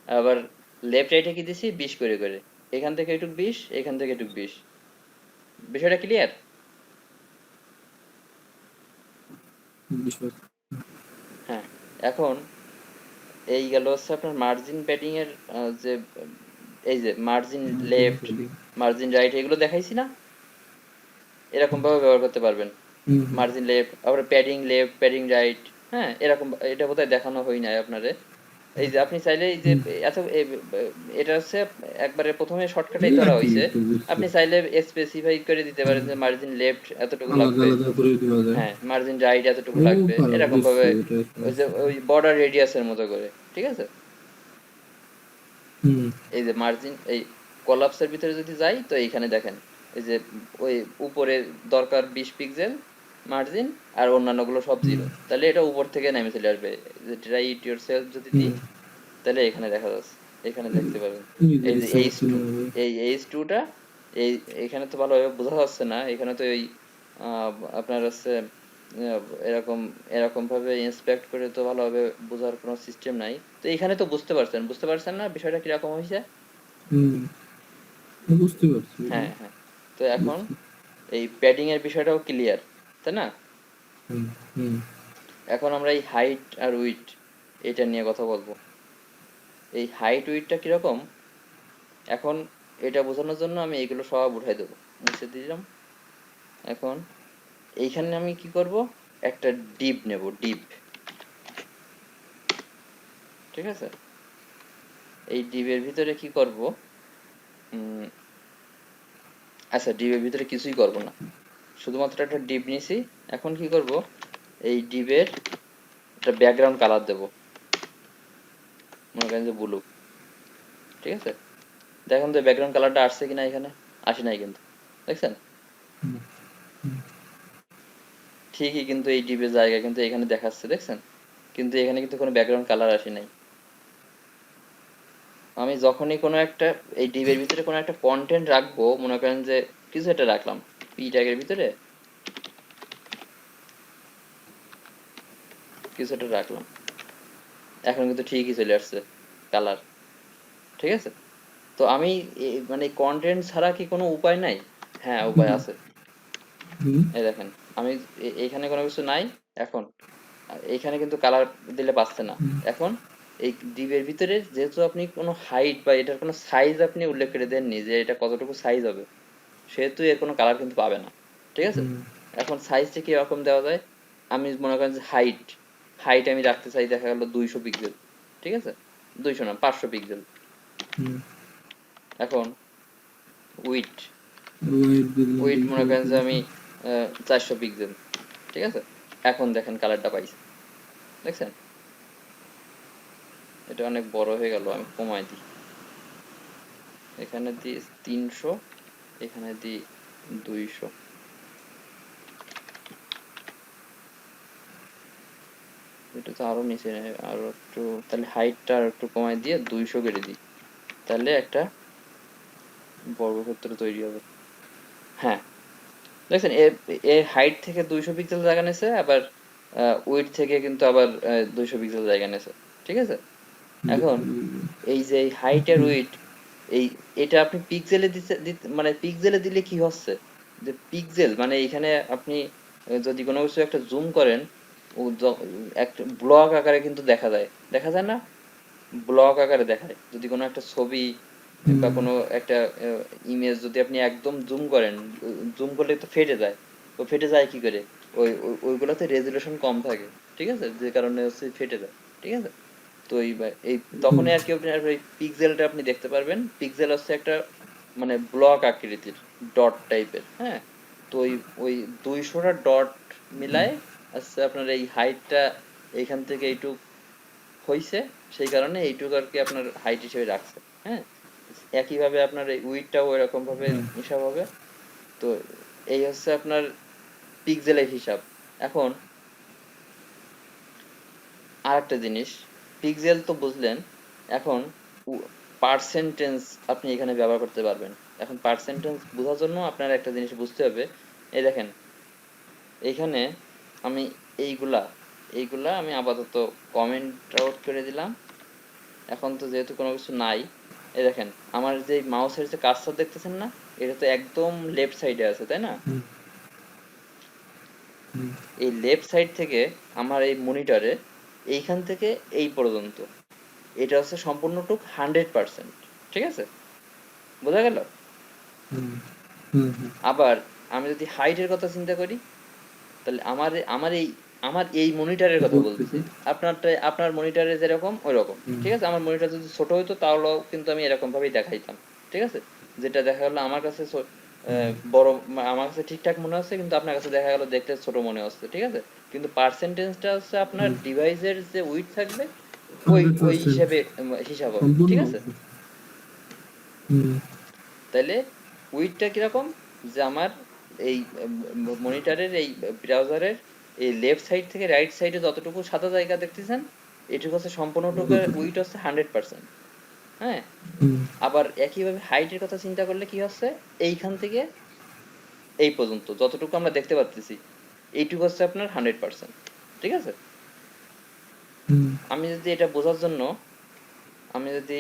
আবার লেফট রাইটে কি দিছি 20 করে করে, এখান থেকে এইটুক 20, এখান থেকে এইটুক 20। বিষয়টা ক্লিয়ার? বুঝতে হ্যাঁ, এখন এই গেল হচ্ছে আপনার মার্জিন প্যাডিং এর যে এই যে মার্জিন লেফট, পারছি। মার্জিন রাইট এগুলো দেখাইছি না, এরকম ভাবে ব্যবহার করতে পারবেন। হুম, হুম, মার্জিন লেফট, আবার প্যাডিং লেফট, প্যাডিং রাইট, হ্যাঁ এরকম, এটা বোধহয় দেখানো হয় নাই আপনারে। এই যে আপনি চাইলে এই যে হুম। এত এটা হচ্ছে একবারে প্রথমে শর্টকাটেই এই আর ধরা কি হয়েছে, একটু বুঝছি। আপনি চাইলে স্পেসিফাই করে দিতে পারেন যে মার্জিন লেফট এতটুকু আলাদা লাগবে, আলাদা করে দেওয়া যায়। হ্যাঁ মার্জিন রাইট এতটুকু ও লাগবে, পারা এরকম বুঝছি, ভাবে এটা ওই যে বুঝছি। ওই বর্ডার রেডিয়াসের মতো করে, ঠিক আছে? হুম, এই যে মার্জিন এই কলাপসের ভিতরে যদি যাই তো এইখানে দেখেন এই যে ওই উপরে দরকার 20 পিক্সেল মার্জিন, আর অন্যান্যগুলো সব হুম, জিরো, তাহলে এটা উপর থেকে নেমে চলে আসবে। যে ট্রাই ইট ইয়োরসেলফ যদি দিই, হুম, তাহলে এখানে দেখা যাচ্ছে, এখানে দেখতে পাবেন এই যে এই যে ইচ্ছা করছে H2, না ভাবে। এই H2 টা এই এখানে তো ভালোভাবে বোঝা যাচ্ছে না, এখানে তো এই আপনার হচ্ছে এরকম এরকম ভাবে ইন্সপেক্ট করে তো ভালোভাবে বোঝার কোনো সিস্টেম নাই। তো এখানে তো বুঝতে পারছেন না বিষয়টা কিরকম হয়েছে? হুম, বুঝতে পারছি এটা। হ্যাঁ হ্যাঁ। তো এখন বুঝছি। এই প্যাডিং এর বিষয়টাও ক্লিয়ার, তাই না? হুম, হুম, এখন আমরা এই হাইট আর উইডথ এটা নিয়ে কথা বলবো। এই হাইট উইডথটা কিরকম, এখন এটা বোঝানোর জন্য আমি এগুলো সব উঠাই দেবো, মুছে দিলাম। এখন এইখানে আমি কি করব, একটা ডিপ নেব, ডিপ, ঠিক আছে? এই ডিপের ভিতরে কি করব, উম, আচ্ছা ডিপের ভিতরে কিছুই করব না, শুধুমাত্র একটা ডিপ নিছি। এখন কি করব, এই ডিপের একটা ব্যাকগ্রাউন্ড কালার দেব, মনে করেন যে ব্লু, ঠিক আছে? দেখুন তো ব্যাকগ্রাউন্ড কালারটা আসছে কিনা, এখানে আসে নাই কিন্তু, দেখছেন? হুম, হুম, ঠিকই, কিন্তু এই ডিপের জায়গা কিন্তু এখানে দেখাচ্ছে, দেখছেন? কিন্তু এখানে কিন্তু কোনো ব্যাকগ্রাউন্ড কালার আসে নাই। আমি যখনই কোনো একটা এই ডিবের ভিতরে কোনো একটা কন্টেন্ট রাখবো, মনে করেন যে কিছু একটা রাখলাম পি ট্যাগের ভিতরে, কিছু একটা রাখলাম, এখন কিন্তু ঠিকই চলে আসছে কালার, ঠিক আছে? তো আমি মানে কন্টেন্ট ছাড়া কি কোনো উপায় নাই? হ্যাঁ উপায় হুম, আছে। হুম, এই দেখেন, আমি এখানে কোনো কিছু নাই, এখন এইখানে কিন্তু কালার দিলে পাচ্ছে না। হুম, এখন এই ডিবের ভিতরে যেহেতু আপনি কোনো হাইট বা এটার কোনো সাইজ আপনি উল্লেখ করে দেননি যে এটা কতটুকু সাইজ হবে, সেহেতু এর কোনো কালার কিন্তু পাবে না, ঠিক আছে? হুম, এখন সাইজটা কিরকম দেওয়া যায়, আমি মনে করেন যে হাইট, হাইট আমি রাখতে চাই দেখা গেল 200 পিক্সেল, ঠিক আছে? 200 না, 500 পিক্সেল। হুম। এখন উইড, ওয়াইড দিলাম উইড মনে 200 করেন যে আমি তিনশো। 400 পিক্সেল, ঠিক আছে? এখন দেখেন কালারটা পাইছে, দেখছেন? এটা অনেক বড় হয়ে গেল, আমি কমাই দিই, এখানে দিই 300, এখানে দিই 200, এটা তো আরো নিচে আরো একটু, তাহলে হাইটটা আর একটু কমাই দিয়ে 200 করে দিই, তাহলে একটা বর্গক্ষেত্র তৈরি হবে। হ্যাঁ, দেখছেন এ হাইট থেকে 200 পিক্সেল জায়গা নিয়েছে, আবার উইড থেকে কিন্তু আবার 200 পিক্সেল জায়গা নিয়েছে, ঠিক আছে? এখন এই যে হাইট আর হুম, উইড, এই এটা আপনি পিক্সেলে মানে পিক্সেলে দিলে কি হচ্ছে, যে পিক্সেল মানে এখানে আপনি যদি কোনো কিছু একটা জুম করেন, একটা ব্লক আকারে কিন্তু দেখা যায় না, ব্লক আকারে দেখায় যদি কোনো একটা ছবি বা হুম, কোনো একটা ইমেজ যদি আপনি একদম জুম করেন, জুম করলে তো ফেটে যায়। তো ফেটে যায় কি করে, ওইগুলোতে রেজুলেশন কম থাকে, ঠিক আছে, যে কারণে হচ্ছে ফেটে যায়, ঠিক আছে? তো এই হুম, তখনই আর কি আপনি আর ওই পিক্সেলটা আপনি দেখতে পারবেন, পিক্সেল হচ্ছে একটা মানে ব্লক আকৃতির, ডট টাইপের, হ্যাঁ? তো ওই 200টা ডট মিলায় আচ্ছা আপনার এই হাইটটা এইখান থেকে এইটুক হইছে, সেই কারণে এইটুকু আর কি আপনার হাইট হিসেবে রাখছে, হ্যাঁ? একইভাবে আপনার এই উইডটাও এরকম ভাবে হ্যাঁ, হিসাব হবে। তো এই হচ্ছে আপনার পিক্সেলের হিসাব। এখন আরেকটা জিনিস, পিক্সেল তো বুঝলেন, এখন পার্সেন্টেজ আপনি এখানে ব্যবহার করতে পারবেন। এখন পার্সেন্টেজ বোঝার জন্য আপনার একটা জিনিস বুঝতে হবে, এই দেখেন এইখানে আমি এইগুলা এইগুলা আমি আপাতত কমেন্ট আউট করে দিলাম। এখন তো যেহেতু কোনো কিছু নাই, এই দেখেন আমার যে মাউসের যে কার্সর দেখতেছেন না, এটা তো একদম লেফট সাইডে আছে, তাই না? হুম, হুম, এই লেফট সাইড থেকে আমার এই মনিটরে এইখান থেকে এই পর্যন্ত, এটা হচ্ছে সম্পূর্ণটুক 100%, ঠিক আছে? বোঝা গেল? হুম, হুম, হুম, আবার আমি যদি হাইটের কথা চিন্তা করি, তাহলে আমার এই মনিটরের কথা উপর বলতেছি, থেকে। আপনার মনিটরে যেরকম ওই রকম, হুম, ঠিক আছে? আমার মনিটর যদি ছোট হইতো তাহলেও কিন্তু আমি এরকম ভাবেই দেখাইতাম, ঠিক আছে? যেটা দেখা গেলো আমার কাছে হুম, বড়, আমার কাছে ঠিকঠাক মনে হচ্ছে, কিন্তু আপনার কাছে দেখা গেল দেখতে ছোট মনে হচ্ছে, ঠিক আছে? কিন্তু পার্সেন্টেজটা হচ্ছে আপনার হুম, ডিভাইসের যে উইডথ থাকবে, ওই ওই 100% হিসাবে হিসাব হবে, সম্পূর্ণ ঠিক আছে? অংশ। হুম, তাহলে উইডথটা কিরকম, যে আমার এই মনিটরের এই ব্রাউজারের এই লেফট সাইড থেকে রাইট সাইডে যতটুকু সাদা জায়গা দেখতেছেন এটুকু হচ্ছে সম্পূর্ণটুকু যতটুকু। উইড হচ্ছে 100%। হ্যাঁ, হুম, আবার একইভাবে হাইটের কথা চিন্তা করলে কি হচ্ছে, এইখান থেকে এই পর্যন্ত যতটুকু আমরা দেখতে পাচ্ছি এইটুকু হচ্ছে আপনার 100%। ঠিক আছে, হুম। আমি যদি এটা বোঝার জন্য আমি যদি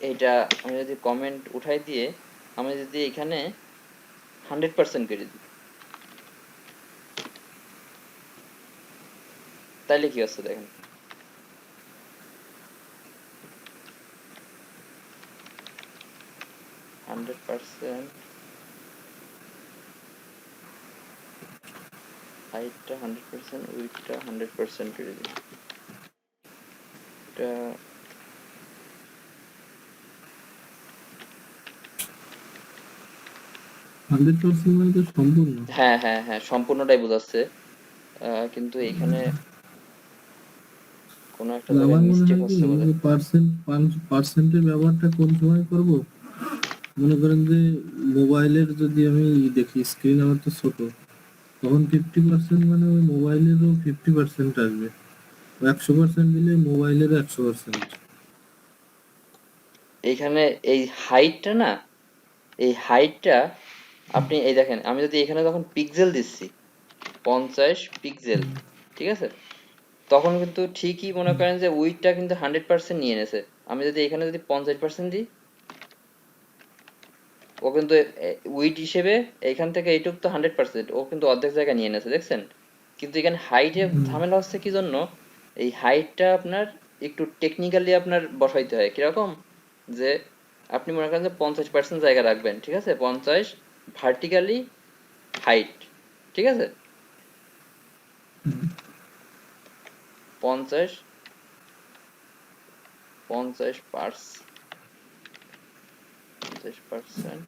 এইটা আমি যদি কমেন্ট উঠাই দিয়ে আমি যদি এখানে 100% করে দিই তাইলে কি হচ্ছে দেখেন, 100%, হাইটটা 100%, উইডথটা 100% করে দিই। এটা 100% মানে তো সম্পূর্ণ। হ্যাঁ হ্যাঁ হ্যাঁ সম্পূর্ণটাই বোঝাচ্ছে, কিন্তু এখানে কোনো একটা তাহলে জায়গায় আমার মনে মিস্টেক হয় কি হচ্ছে এই বোধহয়। যে পার্সেন্টের ব্যবহারটা কোন সময় করব? মনে করেন যে মোবাইলের যদি আমি দেখি স্ক্রিন আমার তো ছোট, তখন 50% মানে ওই মোবাইলেরও 50% আসবে। 100% দিলে মোবাইলের 100%। এইখানে এই হাইটটা না, এই হাইটটা আপনি এই দেখেন আমি যদি এখানে যখন পিক্সেল দিচ্ছি 50 পিক্সেল, ঠিক আছে, তখন কিন্তু ঠিকই মনে করেন যে উইডটা কিন্তু 100% নিয়ে নেছে। আমি যদি এখানে যদি 50% দিই ও কিন্তু উইড হিসেবে এইখান থেকে এইটুক তো 100%, ও কিন্তু অর্ধেক জায়গা নিয়ে নেছে দেখছেন। কিন্তু এখানে হাইটে ঝামেলা হচ্ছে কি জন্য, এই হাইটটা আপনার একটু টেকনিক্যালি আপনার বসাইতে হয় কিরকম, যে আপনি মনে করেন যে 50% জায়গা রাখবেন, ঠিক আছে, 50 ভার্টিক্যালি হাইট, ঠিক আছে, 50 50%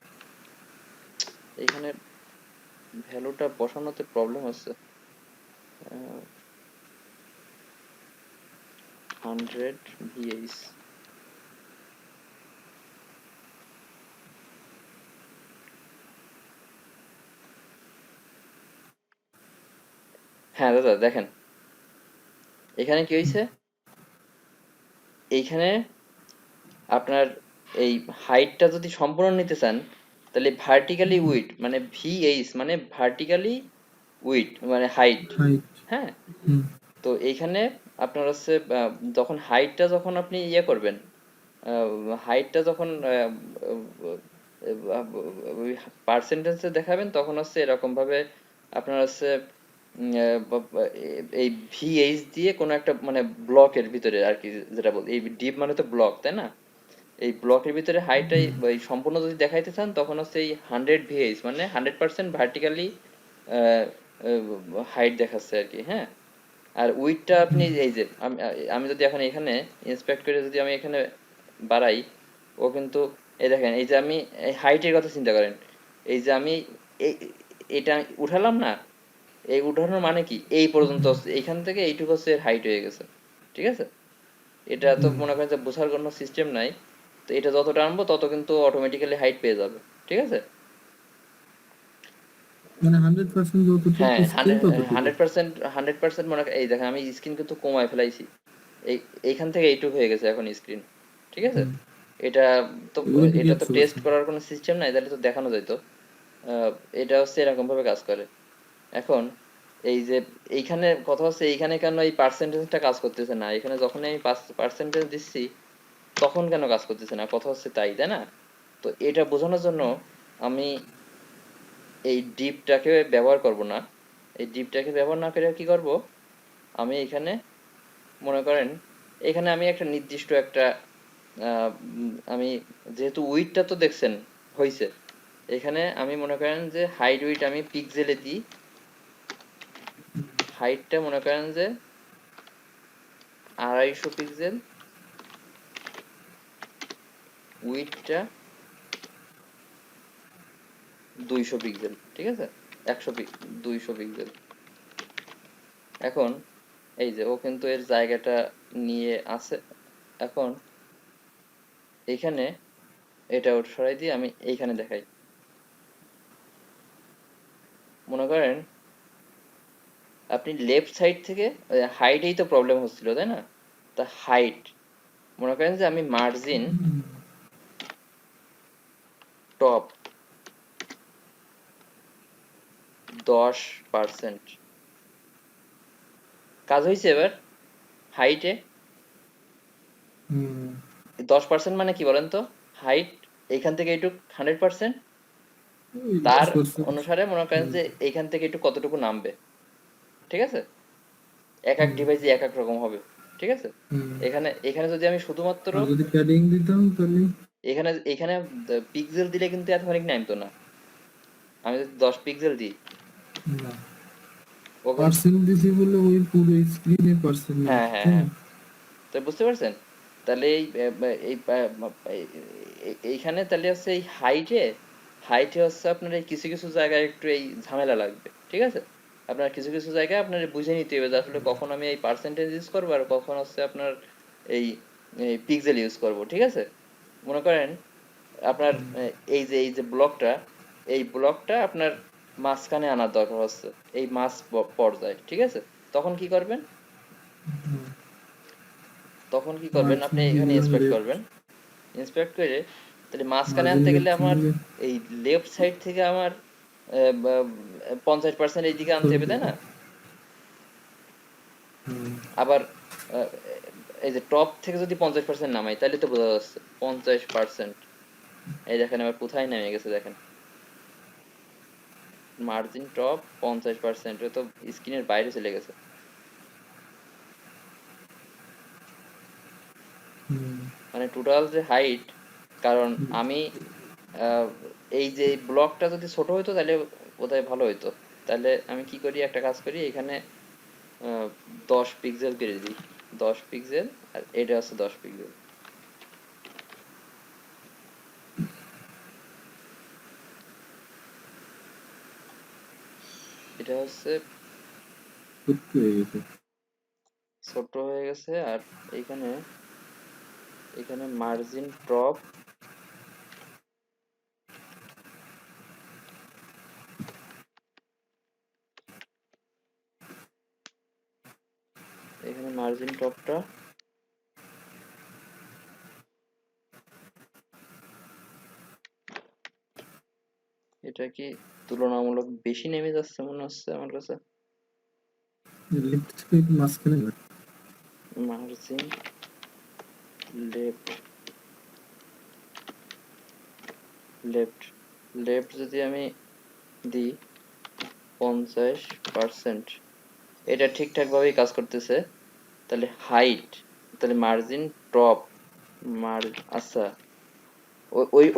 এখানে ভ্যালুটা বসানোতে প্রবলেম হচ্ছে। 100 VH, হ্যাঁ দাদা দেখেন এখানে কি হয়েছে, এইখানে আপনার এই হাইটটা যদি সম্পূর্ণ নিতে চান তাহলে ভার্টিক্যালি উইড মানে ভিএইচ মানে ভার্টিক্যালি উইড মানে হাইট। হাইট। হ্যাঁ, হুম। তো এইখানে আপনার হচ্ছে যখন হাইটটা যখন আপনি ইয়ে করবেন, হাইটটা যখন পার্সেন্টেজে দেখাবেন তখন হচ্ছে এরকম ভাবে আপনার হচ্ছে এই ভিএইচ দিয়ে কোনো একটা মানে ব্লকের ভিতরে আর কি, যেটা বল এই ডিপ মানে তো ব্লক তাই না, এই ব্লকের ভিতরে হাইটাই এই সম্পূর্ণ যদি দেখাইতে চান তখন হচ্ছে এই 100 VH মানে 100% ভার্টিক্যালি হাইট দেখাচ্ছে আর কি। হ্যাঁ, আর উইডটা আপনি এই যে আমি যদি এখন এখানে ইন্সপেক্ট করে যদি আমি এখানে বাড়াই ও কিন্তু এই দেখেন এই যে আমি এই হাইটের কথা চিন্তা করেন, এই যে আমি এই এটা উঠালাম না, এই উঠানোর মানে কি এই পর্যন্ত হচ্ছে, এইখান থেকে এইটুকু হচ্ছে হাইট হয়ে গেছে। ঠিক আছে, এটা তো মনে করেন যে বোঝার কোনো সিস্টেম নাই, তো এটা যত টানবো তত কিন্তু অটোমেটিক্যালি হাইট পেয়ে যাবে। ঠিক আছে, মানে 100% যতটুকু হ্যাঁ স্ক্রিন ততটুকু। 100% মনে এই দেখেন আমি স্ক্রিন কিন্তু কমায় ফেলাইছি, এই এইখান থেকে এইটুকু হয়ে গেছে এখন স্ক্রিন। ঠিক আছে, হুম। এটা তো এগুলো ঠিকই এটা তো টেস্ট 100%। করার কোনো সিস্টেম নাই, তাহলে তো দেখানো যেত। এটা হচ্ছে এরকম ভাবে কাজ করে। এখন এই যে এইখানে কথা হচ্ছে এইখানে কেন এই পার্সেন্টেজটা কাজ করতেছে না, এখানে যখন আমি পার্সেন্টেজ দিচ্ছি তখন কেন কাজ করতেছে না, কথা হচ্ছে তাই তাই না। তো এটা বোঝানোর জন্য আমি এই ডিপটাকে ব্যবহার করব না, এই ডিপটাকে ব্যবহার না করে কি করব, আমি এখানে মনে করেন এখানে আমি একটা নির্দিষ্ট একটা আমি যেহেতু উইডটা তো দেখছেন হয়েছে, এখানে আমি মনে করেন যে হাইট উইড আমি পিক্সেলে দিই, হাইটটা মনে করেন যে 250 পিক্সেল, উইডটা 200 পিক্সেল, ঠিক আছে, 200 পিক্সেল। এখন এই যে ও কিন্তু এর জায়গাটা নিয়ে আছে, এখন এইখানে এটা ওর সরাই দিয়ে আমি এইখানে দেখাই, মনে করেন আপনি লেফট সাইড থেকে হাইটেই তো প্রবলেম হচ্ছিল, তাই না? তা হাইট মনে করেন যে আমি মার্জিন টপ 10%, কাজ হয়েছে এবার হাইটে। হুম, 10% মানে কি বলেন তো? হাইট এইখান থেকে একটু 100%, ওই তার 10%। অনুসারে মনে করেন হুম, যে এইখান থেকে একটু কতটুকু নামবে, ঠিক আছে? এক এক হুম, ডিভাইসে এক এক রকম হবে, ঠিক আছে? হুম। এখানে এখানে যদি আমি শুধুমাত্র আর যদি প্যাডিং দিতাম তাহলে এখানে এখানে পিক্সেল দিলে কিন্তু এতখানি নামতো না। আমি যদি 10 পিক্সেল দিই, না, ও কিন্তু, পার্সেন্ট দিছি বলে ওই পুরো স্ক্রিনে পার্সেন্ট হ্যাঁ নামছে, হ্যাঁ তাই না? হ্যাঁ, তো বুঝতে পারছেন? তাহলে এই এই এইখানে তাহলে হচ্ছে এই হাইটে হাইটে হচ্ছে আপনার এই কিছু কিছু জায়গায় একটু এই ঝামেলা লাগবে, ঠিক আছে? আপনার কিছু কিছু জায়গায় আপনার বুঝে নিতে হবে যে আসলে কখন আমি এই পার্সেন্টেজ ইউজ করবো আর কখন হচ্ছে আপনার এই পিক্সেল ইউজ করব, ঠিক আছে? মনে করেন আপনার হুম, এই যে ব্লকটা, এই ব্লকটা আপনার মাঝখানে আনার দরকার হচ্ছে, এই মাঝ পর্যায়ে, ঠিক আছে? তখন কি করবেন? হুম। তখন কি করবেন মার্জিন আপনি এখানে দিলাম ইন্সপেক্ট লেফট, করবেন, ইন্সপেক্ট করে তাহলে মাঝখানে মার্জিন আনতে গেলে লেফট আমার থেকে এই লেফট সাইড থেকে আমার 50% এইদিকে আনতে সরে হবে, তাই যাবে। না? হুম, আবার আহ, এই যে টপ থেকে যদি 50% নামাই তাহলে তো বোঝা যাচ্ছে 50%। এই দেখেন আবার কোথায় নেমে গেছে দেখেন, মার্জিন টপ 50%, তো স্ক্রিনের বাইরে চলে গেছে। হুম, মানে টোটাল যে হাইট, কারণ হুম, আমি আহ, এই যে ব্লকটা যদি ছোট হতো তাহলে বোধহয় ভালো হতো। তাহলে আমি কি করি, একটা কাজ করি, এখানে 10 পিক্সেল করে দিই, 10 পিক্সেল, আর এটা হচ্ছে 10 পিক্সেল। এটা হচ্ছে সত্যি হয়ে গেছে। ছোট হয়ে গেছে, আর এইখানে এখানে মার্জিন টপ, এখানে মার্জিন টপটা এটা কি তুলনামূলক বেশি নেমে যাচ্ছে মনে হচ্ছে আমার কাছে। লেফট থেকে একটু মাঝখানে রাখ। মার্জিন লেফট, লেফট লেফট যদি আমি দিই 50%, এটা ঠিকঠাক ভাবেই কাজ করতেছে। তাহলে হাইট, তাহলে মার্জিন টপ, মার আচ্ছা,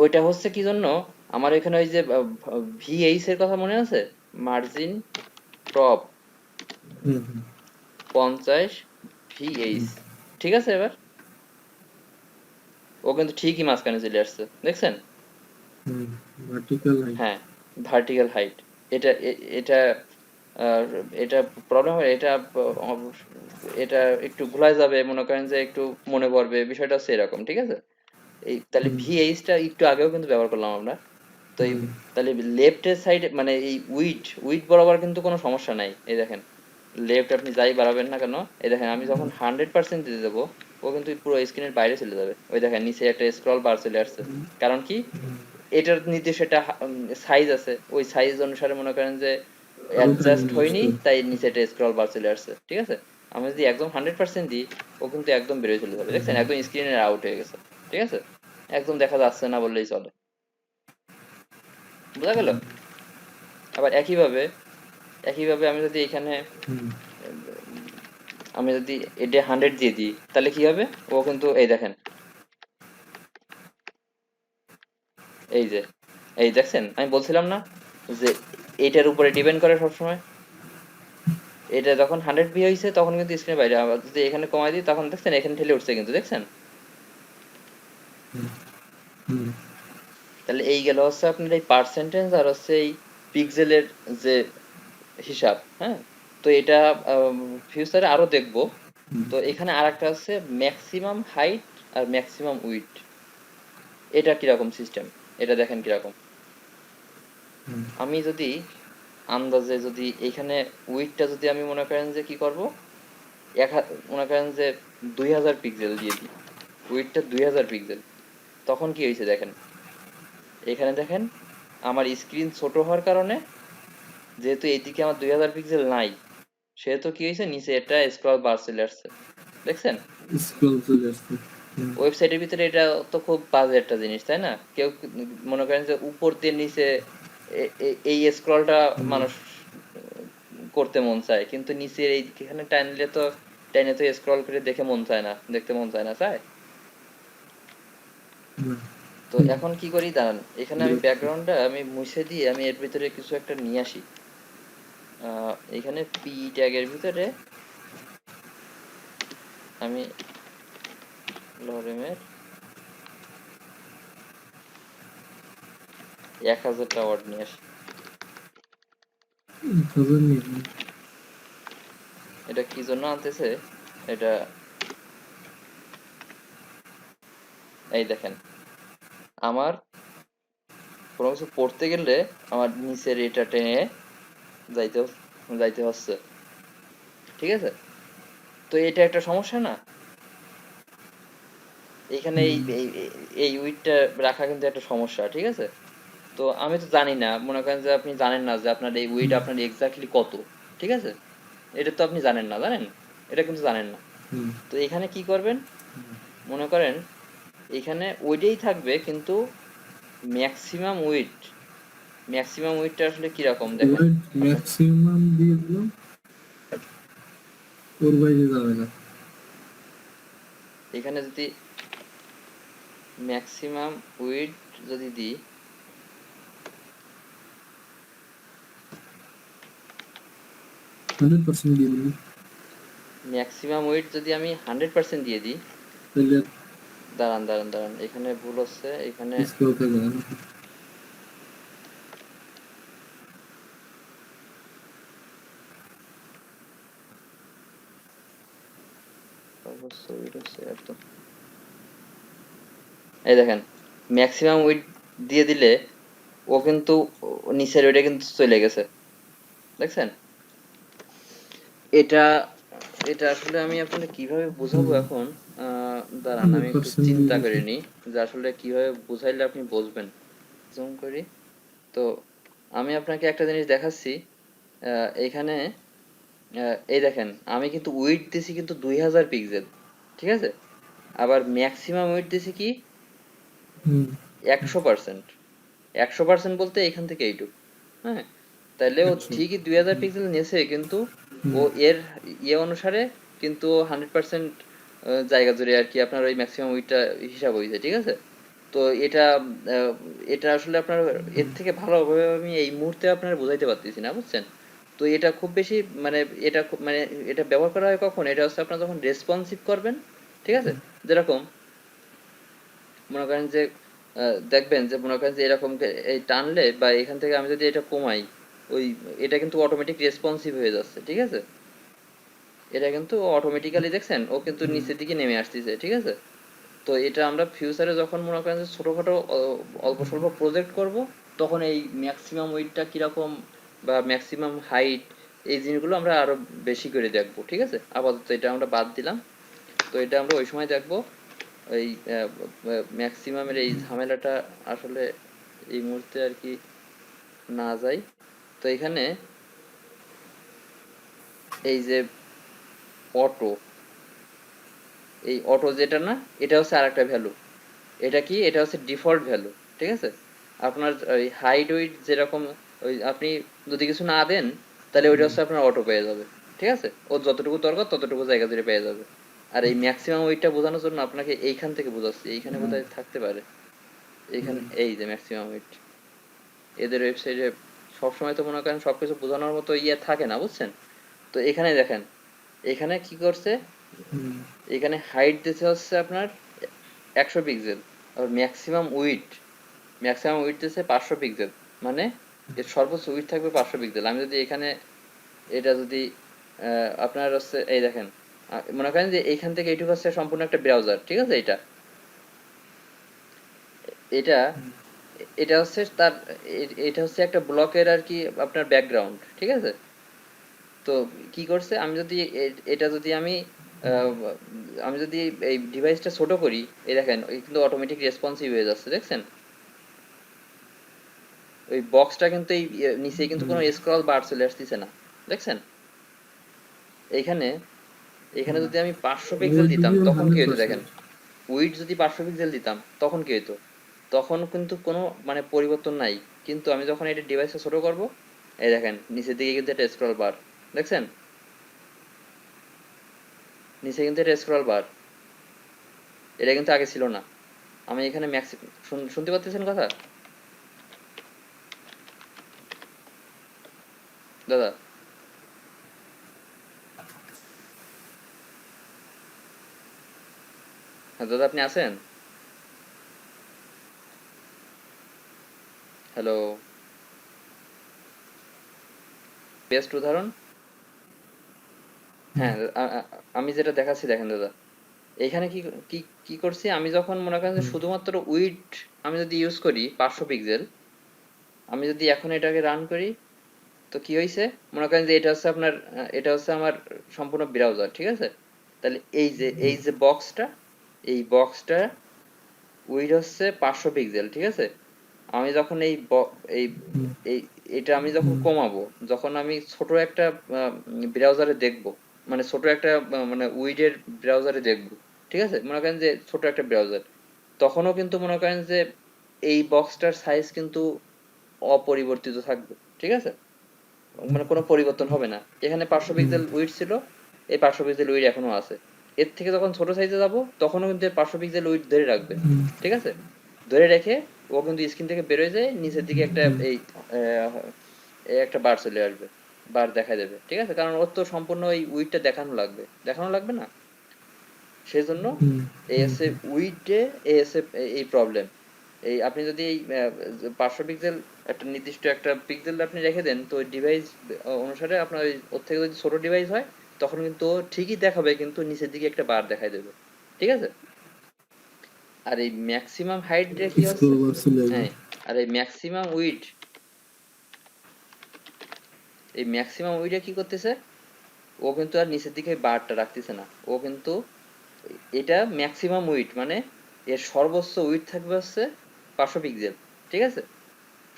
ওইটা হচ্ছে কি জন্য, আমার এখানে ওই যে ভিএইচ এর কথা মনে আছে, মার্জিন টপ হুম, হুম, 50 ভিএইচ, হুম, ঠিক আছে? এবার ও কিন্তু ঠিকই মাঝখানে চলে আসছে, দেখছেন? হুম। Vertical height. হ্যাঁ, ভার্টিক্যাল হাইট। এটা এটা আর এটা প্রবলেম হয়, এটা এটা একটু ভুলা যাবে, মনে করেন যে একটু মনে পড়বে, বিষয়টা হচ্ছে এরকম, ঠিক আছে? এই তাহলে হুম, ভিএইচটা একটু আগেও কিন্তু ব্যবহার করলাম আমরা। তো এই হুম, তাহলে লেফটের সাইড মানে এই উইড বরাবর কিন্তু কোনো সমস্যা নাই, এই দেখেন লেফট আপনি যাই বাড়াবেন না কেন, এই দেখেন আমি যখন 100% দিতে দেবো ও কিন্তু পুরো স্ক্রিনের বাইরে চলে যাবে। ওই দেখেন নিচে একটা স্ক্রল বার চলে আসছে, কারণ কি, এটার নির্দিষ্ট একটা সাইজ আছে, ওই সাইজ অনুসারে মনে করেন যে হালকা অ্যাডজাস্ট নিয়ে হয়নি, আসতো। তাই নিচে একটা স্ক্রল বার চলে আসছে, ঠিক আছে? আমি যদি একদম 100% দিই ও কিন্তু একদম বেরোয় চলে যাবে, দেখছেন একদম স্ক্রিনের আউট হয়ে গেছে, ঠিক আছে? একদম দেখা যাচ্ছে না বললেই চলে, বোঝা গেল? আবার একইভাবে আমি যদি এখানে হুম, আমি যদি এটা 100 দিয়ে দিই তাহলে কি হবে, ও কিন্তু এই দেখেন, এই যে, এই দেখছেন আমি বলছিলাম না যে এটার উপরে ডিপেন্ড করে সবসময়। এটা যখন 100 হয়েছে তখন কিন্তু স্ক্রিনের বাইরে, আবার যদি এখানে কমাই দিই তখন দেখছেন এখানে ঠেলে উঠছে কিন্তু, দেখছেন? হুম, হুম, তাহলে এই গেল হচ্ছে আপনার এই পার্সেন্টেজ আর হচ্ছে এই পিক্সেলের যে হিসাব, হ্যাঁ? তো এটা ফিউচারে আরো দেখবো। হুম, তো এখানে আরেকটা আছে ম্যাক্সিমাম হাইট আর ম্যাক্সিমাম উইডথ, এটা কিরকম সিস্টেম, এটা দেখেন কিরকম। হুম, আমি যদি আন্দাজে যদি এইখানে উইডথটা যদি আমি মনে করেন যে কি করব, মনে করেন যে 2000 পিক্সেল দিয়ে দিই, উইডথটা 2000 পিক্সেল, তখন কি হয়েছে দেখেন, এখানে দেখেন আমার স্ক্রিন ছোট হওয়ার কারণে, যেহেতু এইদিকে আমার 2000 পিক্সেল নাই, সেহেতু কি হয়েছে, নিচে এটা স্ক্রল বার চলে আসছে, দেখছেন? স্ক্রল চলে আসছে। হুম। ওয়েবসাইটের ভিতরে এটা তো খুব বাজে একটা জিনিস, তাই না? কেউ মনে করেন যে উপর দিয়ে নিচে এই স্ক্রলটা হুম। মানুষ করতে মন চায়, কিন্তু নিচে এইখানে টানলে তো, টাইনে তো স্ক্রল করে দেখে মন চায় না, দেখতে মন চায় না, চায়? না। তো হুম। এখন কি করি দাঁড়ান, এখানে আমি বিরক্ত। ব্যাকগ্রাউন্ডটা আমি মুছে দিয়ে আমি এর ভিতরে কিছু একটা নিয়ে আসি। এখানে পি ট্যাগের ভিতরে আমি লরেমের 1000টা ওয়ার্ড নিয়ে আসি। খবর নেই। এটা কি জন্য আনতেছে, এটা এই দেখেন, আমার কোনো কিছু পড়তে গেলে আমার নিচের এটা টেনে যাইতে যাইতে হচ্ছে, ঠিক আছে? তো এটা একটা সমস্যা না? এখানে এই হুম। এই উইডটা রাখা কিন্তু একটা সমস্যা, ঠিক আছে? তো আমি তো জানি না, মনে করেন যে আপনি জানেন না যে আপনার এই উইড হুম। আপনার এক্স্যাক্টলি কত, ঠিক আছে? এটা তো আপনি জানেন না, জানেন? এটা কিন্তু জানেন না। হুম। তো এখানে কি করবেন, মনে করেন এখানে ওইটাই থাকবে, কিন্তু ম্যাক্সিমাম উইড, ম্যাক্সিমাম উইডটা আসলে কিরকম দেখেন ওয়েট আপনার, ম্যাক্সিমাম দিয়ে দিলাম, ওর বাইরে যাবে না। এখানে যদি ম্যাক্সিমাম উইড যদি দিই, 100% দিয়ে দিলাম। ম্যাক্সিমাম উইড যদি আমি 100% দিয়ে দিই, তাহলে দাঁড়ান দাঁড়ান দাঁড়ান, এখানে ভুল হচ্ছে, এখানে স্ক্রল থাকবে না। সর্বোচ্চ উইড হচ্ছে এত, এই দেখেন ম্যাক্সিমাম উইড দিয়ে দিলে ও কিন্তু নিচের ওইটা কিন্তু চলে গেছে, দেখছেন? এটা এটা আসলে আমি আপনাকে কিভাবে বোঝাবো হুম। এখন, দাঁড়ান আমি একটু 100% দিয়ে চিন্তা দিছি। করে নিই যে আসলে কিভাবে বুঝাইলে আপনি বুঝবেন। জুম করি, তো আমি আপনাকে একটা জিনিস দেখাচ্ছি, এইখানে এই দেখেন আমি কিন্তু উইডথ দিছি কিন্তু 2000 পিক্সেল, ঠিক আছে? আবার ম্যাক্সিমাম উইডথ দিছি কি হুম। 100%। 100% বলতে এখান থেকে এইটুকু, হ্যাঁ? তাহলে ও 100। ঠিকই 2000 পিক্সেল নেছে, কিন্তু ও হুম। এর ইয়ে অনুসারে কিন্তু 100% জায়গা জুড়ে আর কি আপনার ওই ম্যাক্সিমাম উইডটা হিসাব হয়েছে, ঠিক আছে? তো এটা আহ, এটা আসলে আপনার এর থেকে ভালোভাবে আমি এই মুহূর্তে আপনার বোঝাইতে পারতেছি না, বুঝছেন? তো এটা খুব বেশি মানে, মানে এটা ব্যবহার করা হয় কখন, এটা হচ্ছে আপনার যখন রেসপন্সিভ করবেন, ঠিক আছে? যেরকম মনে করেন যে দেখবেন যে মনে করেন যে এরকম এই টানলে বা এখান থেকে আমি যদি এটা কমাই, ওই এটা কিন্তু অটোমেটিক রেসপন্সিভ হয়ে যাচ্ছে, ঠিক আছে? এটা কিন্তু অটোমেটিক্যালি দেখছেন ও কিন্তু হুম। নিচের দিকে নেমে আসতেছে, ঠিক আছে? তো এটা আমরা ফিউচারে যখন মনে করেন যে ছোটখাটো অল্প স্বল্প প্রজেক্ট করব, তখন এই ম্যাক্সিমাম ওয়েটটা কিরকম বা ম্যাক্সিমাম হাইট, এই জিনিসগুলো আমরা আরো বেশি করে দেখবো, ঠিক আছে? আপাতত এটা আমরা বাদ দিলাম, তো এটা আমরা ওই সময় দেখবো। ওই ম্যাক্সিমামের এই ঝামেলাটা আসলে এই মুহূর্তে আর কি না যাই। তো এখানে এই যে অটো, এই অটো যেটা না, এটা হচ্ছে আরেকটা ভ্যালু। এটা কি, এটা হচ্ছে ডিফল্ট ভ্যালু, ঠিক আছে? আপনার ওই হাইট উইড যেরকম, ওই আপনি যদি কিছু না দেন, তাহলে ওইটা হুম। হচ্ছে আপনার অটো পেয়ে যাবে, ঠিক আছে? ও যতটুকু দরকার ততটুকু জায়গা জুড়ে পেয়ে যাবে। আর এই ম্যাক্সিমাম ওইটা বোঝানোর জন্য আপনাকে এইখান থেকে বোঝাচ্ছি, এইখানে বোধহয় থাকতে পারে, এইখানে হুম। এই যে ম্যাক্সিমাম ওয়েট, এদের ওয়েবসাইটে সবসময় তো মনে করেন সবকিছু বোঝানোর মতো ইয়ে থাকে না, বুঝছেন? তো এখানে দেখেন, এখানে কি করছে, হুম। এখানে হাইট দিতে হচ্ছে আপনার 100 পিক্সেল, আর ম্যাক্সিমাম উইড দিচ্ছে 500 পিক্সেল, মানে এর সর্বোচ্চ উইড থাকবে 500 পিক্সেল। আমি যদি এখানে এটা যদি আপনার হচ্ছে এই দেখেন, মনে করেন যে এইখান থেকে এইটুকু হচ্ছে সম্পূর্ণ একটা ব্রাউজার, ঠিক আছে? এটা এটা এটা হচ্ছে তার এটা হচ্ছে একটা ব্লকের আর কি আপনার ব্যাকগ্রাউন্ড, ঠিক আছে? তো কি করছে, আমি যদি এটা যদি আহ, আমি যদি এই ডিভাইসটা ছোট করি, এই দেখেন এই কিন্তু অটোমেটিক রেসপন্সিভ হয়ে যাচ্ছে, দেখছেন? ওই বক্সটা কিন্তু এই নিচে কিন্তু কোনো স্ক্রল বার চলে আসতেছে না, দেখছেন? এইখানে এখানে যদি আমি 500 পিক্সেল ওই দিতাম দিকেও তখন কি হতো দেখেন, 100%। উইড যদি 500 পিক্সেল দিতাম তখন কি হতো, তখন কিন্তু কোনো মানে পরিবর্তন নাই। কিন্তু আমি যখন এটা ডিভাইসটা ছোট করব, এই দেখেন নিচের দিকে কিন্তু একটা স্ক্রল বার, দেখছেন? নিচে কিন্তু একটা স্ক্রল বার, এটা কিন্তু আগে ছিল না। আমি এখানে ম্যাক্সি শুনতে পাচ্ছেন কথা দাদা? হ্যাঁ দাদা, আপনি আছেন? হ্যালো? বেস্ট উদাহরণ, হ্যাঁ আমি যেটা দেখাচ্ছি দেখেন দাদা, এইখানে কি কি কি করছি, আমি যখন মনে করেন যে শুধুমাত্র উইড আমি যদি ইউজ করি 500 পিক্সেল, আমি যদি এখন এটাকে রান করি, তো কি হয়েছে, মনে করেন যে এটা হচ্ছে আপনার এটা হচ্ছে আমার সম্পূর্ণ ব্রাউজার, ঠিক আছে? তাহলে এই যে বক্সটা, এই বক্সটা উইড হচ্ছে 500 পিক্সেল, ঠিক আছে? আমি যখন এই এই এটা আমি যখন কমাবো, যখন আমি ছোট একটা ব্রাউজারে দেখব, মানে ছোট একটা মানে উইডের ব্রাউজারে দেখব, ঠিক আছে? মনে করেন যে ছোট একটা ব্রাউজার, তখনও কিন্তু মনে করেন যে এই বক্সটার সাইজ কিন্তু অপরিবর্তিত থাকবে, ঠিক আছে? মানে কোনো পরিবর্তন হবে না। এখানে 500 পিক্সেল উইডথ ছিল, এই 500 পিক্সেল উইডথ এখনো আছে। এর থেকে যখন ছোট সাইজে যাব তখনও কিন্তু 500 পিক্সেল উইডথ ধরে রাখবে, ঠিক আছে? ধরে রেখে ও কিন্তু স্ক্রিন থেকে বেরোয় যায়, নিচের দিকে একটা আহ, এই একটা বার চলে আসবে, বার দেখা দেবে, ঠিক আছে? কারণ ওর তো সম্পূর্ণ ওই উইডটা দেখানো লাগবে না, সেজন্য এএসএ উইডে এএসএ এই প্রবলেম। এই আপনি যদি এই 500 পিক্সেল একটা নির্দিষ্ট একটা পিক্সেল আপনি রেখে দেন, তো ডিভাইস অনুসারে আপনার ওর থেকে যদি ছোট ডিভাইস হয়, তখন কিন্তু ও ঠিকই দেখাবে, কিন্তু নিচের দিকে একটা বার দেখাই দেবে, ঠিক আছে? আর এই ম্যাক্সিমাম হাইট রে কি হচ্ছে, স্ক্রল বার চলে আসবে। হ্যাঁ, আর এই ম্যাক্সিমাম উইড, এই ম্যাক্সিমাম উইডে কি করতেছে, ও কিন্তু আর নিচের দিকে বারটা রাখতেছে না, ও কিন্তু এটা ম্যাক্সিমাম উইড মানে এর সর্বোচ্চ উইড থাকবে হচ্ছে 500 পিক্সেল, ঠিক আছে?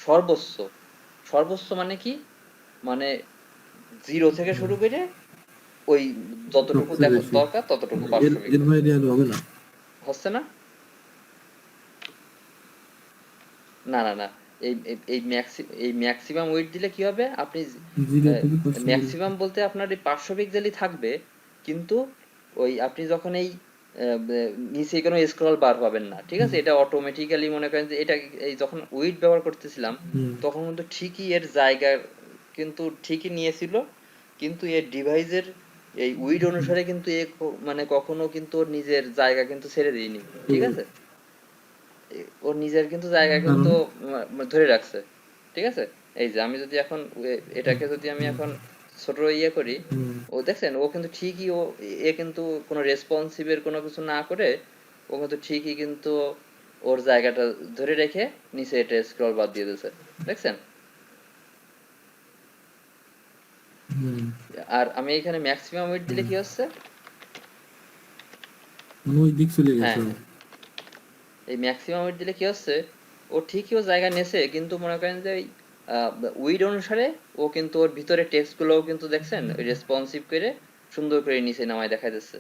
সর্বোচ্চ, সর্বোচ্চ মানে কি, মানে জিরো থেকে শুরু করে ওই যতটুকু সবচেয়ে দেখো বেশি। দরকার ততটুকু এর 500 পিক্সেল, বাইরে আর হবে না। হচ্ছে না? না না না, এই ম্যাক্সিমাম উইডথ দিলে কি হবে, আপনি 0 থেকে 500 ম্যাক্সিমাম বলতে আপনার এই 500 পিক্সেলই থাকবে, কিন্তু ওই আপনি যখন এই নিচে কোনো স্ক্রল বার পাবেন না, ঠিক আছে? এটা অটোমেটিক্যালি মনে করেন যে এটা এই যখন উইড ব্যবহার করতেছিলাম, তখন কিন্তু ঠিকই এর জায়গা কিন্তু ঠিকই নিয়েছিল, কিন্তু এর ডিভাইসের এই উইড অনুসারে কিন্তু মানে কখনো কিন্তু ওর নিজের জায়গা কিন্তু ছেড়ে দিইনি, ঠিক আছে? ওর নিজের কিন্তু জায়গা কারণ কিন্তু ধরে রাখছে, ঠিক আছে? এই যে আমি যদি এখন এটাকে যদি আমি এখন ছোট ইয়ে করি, ও দেখছেন ও কিন্তু ঠিকই এ কিন্তু কোনো রেসপন্সিভের কোনো কিছু না করে, ও কিন্তু ঠিকই কিন্তু ওর জায়গাটা ধরে রেখে নিচে এটা স্ক্রল বাদ দিয়ে দিয়েছে, দেখছেন? আর আমি এখানে ম্যাক্সিমাম ওয়েট দিলে কি হচ্ছে, মানে ওই দিক চলে হ্যাঁ গেছে। হ্যাঁ, এই ম্যাক্সিমাম ওয়েট দিলে কি হচ্ছে, ও ঠিকই ও জায়গা নেছে, কিন্তু মনে করেন যে উইড অনুসারে ও কিন্তু ওর ভিতরে টেক্সট গুলোও কিন্তু দেখছেন রেসপন্সিভ করে সুন্দর করে নিচে নামায় দেখা যাচ্ছে।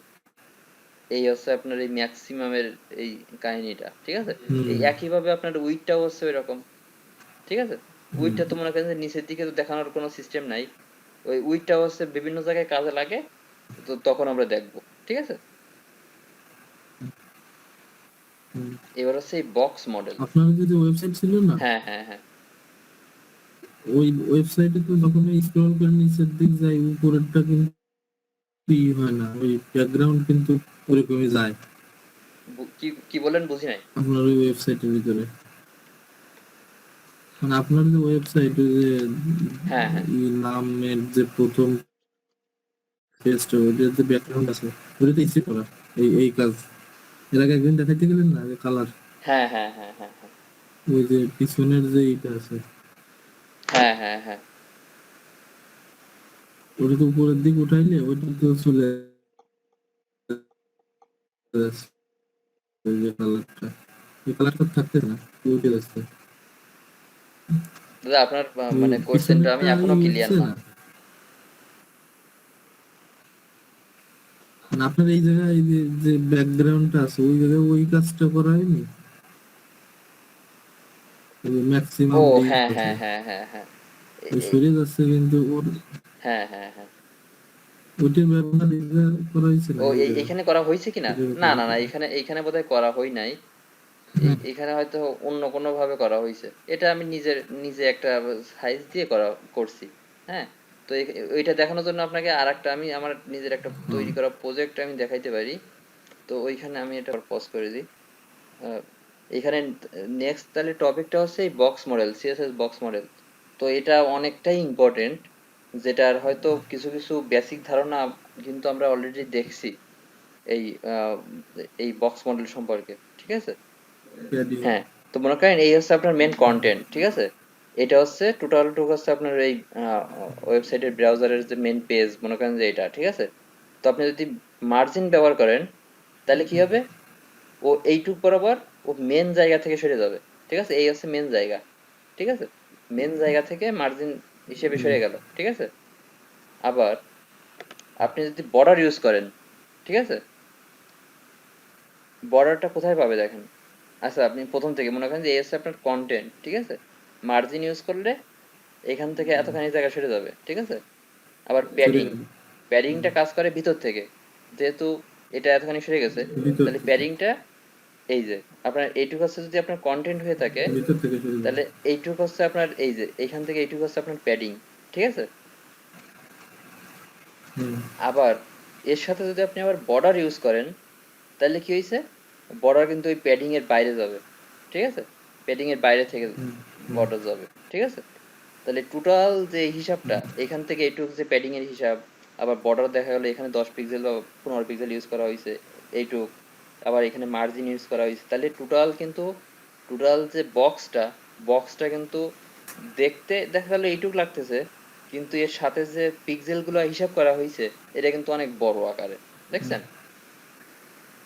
এই হচ্ছে আপনার এই ম্যাক্সিমামের এই কাহিনীটা, ঠিক আছে? এই একইভাবে আপনার উইডটাও হচ্ছে ওই রকম, ঠিক আছে? উইডটা তো মনে করেন যে নিচের দিকে তো দেখানোর কোনো সিস্টেম নাই, ওই উইডটা হচ্ছে বিভিন্ন জায়গায় কাজে লাগে, তো তখন আমরা দেখবো, ঠিক আছে? এবার হচ্ছে এই বক্স মডেল। আপনার যদি ওয়েবসাইট ছিল না, হ্যাঁ হ্যাঁ হ্যাঁ, ওই ওয়েবসাইটে তো যখন স্ক্রল করে নিচের দিক যায়, উপরেরটা কিন্তু হয় না, ওই ব্যাকগ্রাউন্ড কিন্তু ওরকমই যায় কি কি বলেন বুঝি নাই। আপনার ওই ওয়েবসাইটের ভিতরে। মানে আপনার যে ওয়েবসাইট, যে হ্যাঁ হ্যাঁ নামের যে প্রথম পেজটা, ওইটার যে ব্যাকগ্রাউন্ড আছে, ওইটা তো ইচ্ছে করা এই এই কাজ। এর আগে একদিন দেখাইতে গেলেন না, কালার। হ্যাঁ হ্যাঁ হ্যাঁ হ্যাঁ হ্যাঁ, ওই যে পিছনের যে এইটা আছে হ্যাঁ হ্যাঁ হ্যাঁ ওটা তো উপরের দিকে উঠাইলে ওইটা তো চলে যাচ্ছে ওই যে কালারটা, ওই কালারটা থাকতে না, উঠে যাচ্ছে। দাদা আপনার ওই মানে কোশ্চেনটা আমি পিছনেরটা এখনো ক্লিয়ার উঠছে না। না। মানে আপনার এই জায়গায় এই যে যে ব্যাকগ্রাউন্ডটা আছে ওই জায়গায় ওই কাজটা করা হয়নি, ও ম্যাক্সিমাম ডিলিট হ্যাঁ করছে, হ্যাঁ হ্যাঁ হ্যাঁ হ্যাঁ ওই সরে যাচ্ছে কিন্তু ওর হ্যাঁ হ্যাঁ হ্যাঁ ওইটার ব্যবহার এই জায়গায় করা হয়েছে না ও এই জায়গায়, এখানে করা হয়েছে কিনা? এটার না ব্যাপারে না না, কি? এখানে এখানে বোধহয় করা হয় নাই। হ্যাঁ, এখানে হয়তো অন্য কোনো ভাবে করা হয়েছে। এটা আমি নিজের নিজে একটা সাইজ দিয়ে করা করছি। হ্যাঁ, তো ওইটা দেখানোর জন্য আপনাকে আরেকটা আমি আমার নিজের একটা হ্যাঁ, তৈরি করা প্রজেক্ট আমি দেখাইতে পারি। তো ওইখানে আমি এটা পজ করে দিই। আহ, এখানে নেক্সট তাহলে টপিকটা হচ্ছে এই box model, CSS box model. তো এটা অনেকটাই ইম্পর্টেন্ট, যেটার হয়তো কিছু কিছু বেসিক ধারণা কিন্তু আমরা অলরেডি দেখছি এই আহ, এই বক্স মডেল সম্পর্কে, ঠিক আছে? প্যাডিং, হ্যাঁ, তো মনে করেন এই হচ্ছে আপনার মেন কন্টেন্ট, ঠিক আছে? এটা হচ্ছে টোটাল টুক হচ্ছে আপনার এই ওয়েবসাইটের ব্রাউজারের যে মেন পেজ, মনে করেন যে এটা, ঠিক আছে? তো আপনি যদি মার্জিন ব্যবহার করেন তাহলে কি হবে, ও এইটুক বরাবর ও মেন জায়গা থেকে সরে যাবে, ঠিক আছে? এই হচ্ছে মেন জায়গা, ঠিক আছে? মেন জায়গা থেকে মার্জিন হিসেবে সরে গেল, ঠিক আছে? আবার আপনি যদি বর্ডার ইউজ করেন, ঠিক আছে, বর্ডারটা কোথায় পাবে দেখেন। আচ্ছা, আপনি প্রথম থেকে মনে করেন যে এই হচ্ছে আপনার কন্টেন্ট, ঠিক আছে? মার্জিন ইউজ করলে এখান থেকে এতখানি জায়গা সরে যাবে, ঠিক আছে? আবার সরে প্যাডিং, গেল প্যাডিংটা কাজ করে ভিতর থেকে, যেহেতু এটা এতখানি সরে গেছে, ভিতর তাহলে থেকে, প্যাডিংটা এই যে আপনার এইটুকু হচ্ছে যদি আপনার কন্টেন্ট হয়ে থাকে, ভিতর থেকে সরে গেল। তাহলে এইটুকু হচ্ছে আপনার এই যে এইখান থেকে এইটুকু হচ্ছে আপনার প্যাডিং, ঠিক আছে? হুম, আবার এর সাথে যদি আপনি আবার বর্ডার ইউজ করেন তাহলে কি হয়েছে, বর্ডার কিন্তু ওই প্যাডিং এর বাইরে যাবে, ঠিক আছে? প্যাডিং এর বাইরে থেকে হুম, হুম, বর্ডার যাবে, ঠিক আছে? তাহলে টোটাল যে হিসাবটা এখান থেকে এইটুকু যে প্যাডিং এর হিসাব, আবার বর্ডার দেখা গেলো এখানে 10 পিক্সেল বা 15 পিক্সেল ইউজ করা হয়েছে এইটুক, আবার এখানে মার্জিন ইউজ করা হয়েছে, তাহলে টোটাল কিন্তু টোটাল যে বক্সটা, বক্সটা কিন্তু দেখতে দেখা গেলো এইটুক লাগতেছে, কিন্তু এর সাথে যে পিক্সেল গুলো হিসাব করা হয়েছে এটা কিন্তু অনেক বড় আকারে, দেখছেন?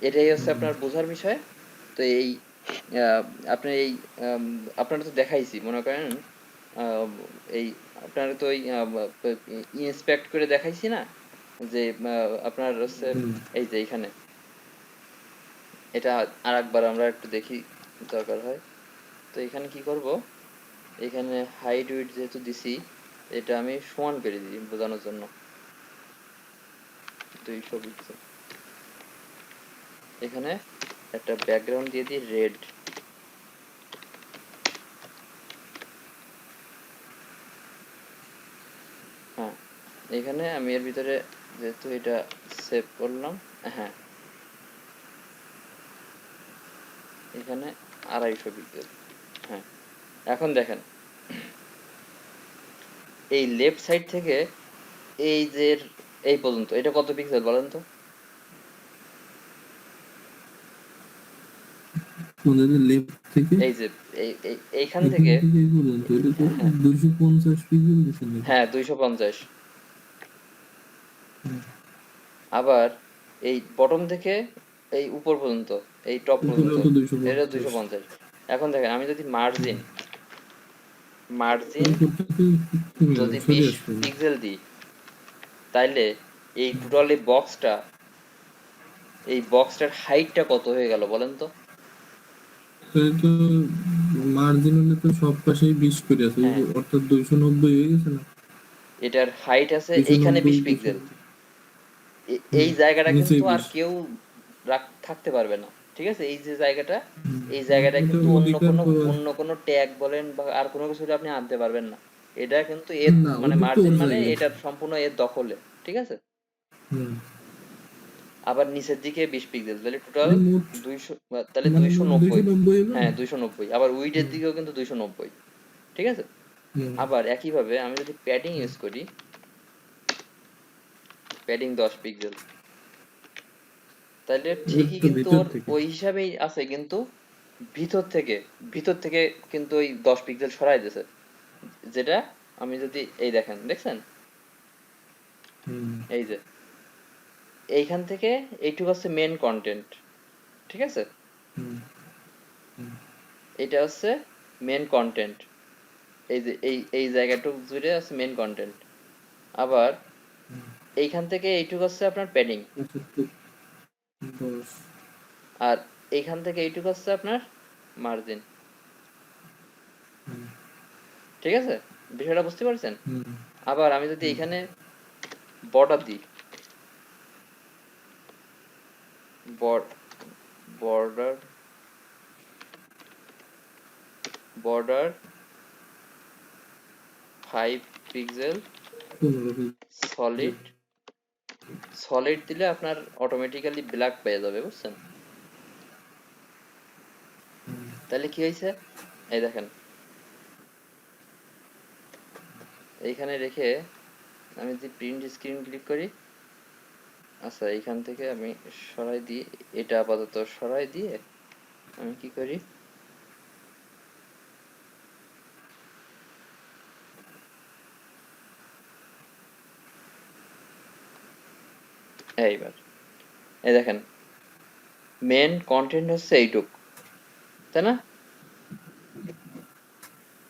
এটাই হচ্ছে হুম। আপনার বোঝার বিষয়। তো এই আপনি এই আম, আপনারা তো দেখাইছি মনে করেন, আহ, এই আপনারা তো ওই ইন্সপেক্ট করে দেখাইছি না, যে আপনার হচ্ছে হুম, এই যে এখানে এটা আরেকবার আমরা একটু দেখি দরকার হয়। তো এখানে কি করব, এখানে হাইট উইডথ যেহেতু দিছি, এটা আমি সমান করে দিই বোঝানোর জন্য, 200 পিক্সেল। এখানে একটা ব্যাকগ্রাউন্ড দিয়ে দিই রেড। হ্যাঁ, এখানে আমি এর ভিতরে যেহেতু এটা সেভ করলাম, হ্যাঁ, এখানে 250 পিক্সেল। হ্যাঁ, এখন দেখেন এই লেফট সাইড থেকে এই যে এই পর্যন্ত এটা কত পিক্সেল বলেন তো? কোনদিকে লেফট থেকে এই যে এইখান এখান থেকে, থেকে এই পর্যন্ত এটা তো হ্যাঁ 250 পিক্সেল দিছে নাকি? হ্যাঁ 250। হুম, আবার এই বটম থেকে এই উপর পর্যন্ত, এই টপ পর্যন্ত, উপরেও তো এটা 250। 250। এখন দেখেন আমি যদি মার্জিন মার্জিন উপরটাকে কমে যদি সরে 20 আসতে হবে। পিক্সেল দিই, তাইলে এই টোটাল এই বক্সটা, এই বক্সটার হাইটটা কত হয়ে গেল বলেন তো? তাহলে তো মার্জিন হলে তো সব পাশেই 20 করে আছে, হ্যাঁ, অর্থাৎ 290 হয়ে গেছে না? এটার হাইট আছে এইখানে 290, 20 পিক্সেল। হুম, এই জায়গাটা নিচে কিন্তু আর 20। কেউ থাকতে পারবে না, ঠিক আছে? এই যে জায়গাটা, হুম, এই জায়গাটা এটা কিন্তু অধিকার পাওয়ার, অন্য কোনো ট্যাগ বলেন বা আর কোনো কিছু আপনি আনতে পারবেন না। এটা কিন্তু এর না মানে ওটা তো মার্জিন ওর মানে জায়গা। এটা সম্পূর্ণ এর দখলে, ঠিক আছে? হুম, আবার নিচের দিকে 20 পিক্সেল, তাহলে টোটাল মানে মোট, 200, তাহলে মানে মোট 290। 290 হলো। হ্যাঁ 290, আবার উইডের হুম, দিকেও কিন্তু 290, ঠিক আছে? হুম, আবার একইভাবে আমি যদি প্যাডিং হুম। ইউজ করি, প্যাডিং 10 পিক্সেল, তাহলে ওর ঠিকই তো কিন্তু ভিতর ওর থেকে, ওই হিসাবেই আছে, কিন্তু ভিতর থেকে ভিতর থেকে কিন্তু ওই 10 পিক্সেল সরাই দিয়েছে, যেটা আমি যদি এই দেখছেন হুম এই যে এইখান থেকে এইটুকু হচ্ছে মেন কন্টেন্ট, ঠিক আছে, হুম হুম এটা হচ্ছে মেন কন্টেন্ট, এই যে এই জায়গাটুকু জুড়ে আছে মেন কন্টেন্ট। আবার এইখান থেকে এইটুকু হচ্ছে আপনার প্যাডিং, 75 10 আর এইখান থেকে এইটুকু হচ্ছে আপনার মার্জিন, হুম ঠিক আছে, বিষয়টা বুঝতে পারছেন? হুম আবার আমি যদি হুম এখানে বর্ডার দিই, border border 5 pixel 15 solid, solid দিলে আপনার অটোমেটিক্যালি ব্ল্যাক পেয়ে যাবে, বুঝছেন? তাহলে কি হয়েছে, এই দেখেন এইখানে রেখে আমি যদি প্রিন্ট স্ক্রিন ক্লিক করি, আচ্ছা এইখান থেকে আমি সরাই দিই, এটা আপাতত সরাই দিয়ে আমি কি করি, এইবার এই দেখেন মেন কন্টেন্ট হচ্ছে এইটুক, তাই না?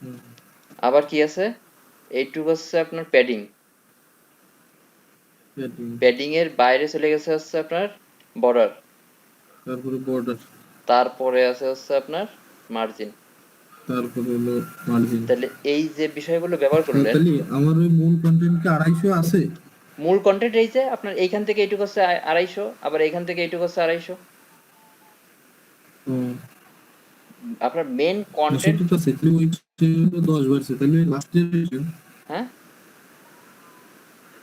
হুম আবার কি আছে, এইটুক হচ্ছে আপনার প্যাডিং, প্যাডিং, প্যাডিং এর বাইরে চলে গেছে হচ্ছে আপনার বর্ডার, তারপরে বর্ডার, তারপরে আছে হচ্ছে আপনার মার্জিন। তারপরে হলো মার্জিন। তাহলে এই যে বিষয়গুলো ব্যবহার করলেন, তাহলে আমার ওই মূল কন্টেন্ট কি 250 আছে? মূল কন্টেন্ট এই যে আপনার এইখান থেকে এইটুকু হচ্ছে 250, আবার এইখান থেকে এইটুকু হচ্ছে 250, ও আপনার মেন কন্টেন্ট। 200 তো আছে, তাহলে ওই 10 বাড়ছে, তাহলে লাস্টের হ্যাঁ,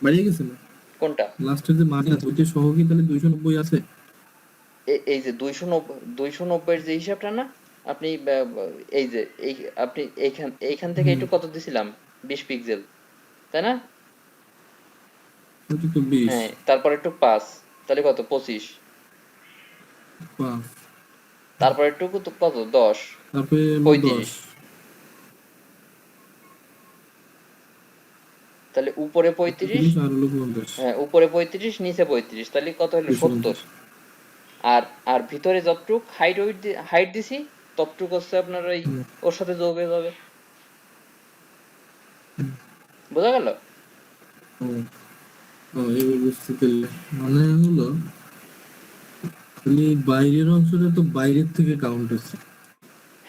বাড়িয়ে গেছে না? কোনটা? লাস্টের যে মার্জিন আছে ওইটা সহ কি তাহলে 290 আছে? এই যে 290 এর যে হিসাবটা না, আপনি এই যে এই আপনি এইখান থেকে হুম একটু কত দিছিলাম, 20 পিক্সেল, তাই না? ওটা তো 20, হ্যাঁ, তারপর একটু 5, তাহলে কত, 25, 5, তারপর একটু কত, 10, তারপরে হলো 10, 35, তাহলে উপরে 35, 30 আর হলো 50, হ্যাঁ উপরে 35 নিচে 35, তাহলে কত হলো, 70। 250। আর আর ভিতরে যতটুক হাইট দিছি ততটুক হচ্ছে আপনার ওই হুম ওর সাথে যোগ হয়ে যাবে, হুম, বোঝা গেল? ও ও এবার বুঝতে পারলে, মানে হলো খালি বাইরের অংশটা তো বাইরের থেকে কাউন্ট হচ্ছে,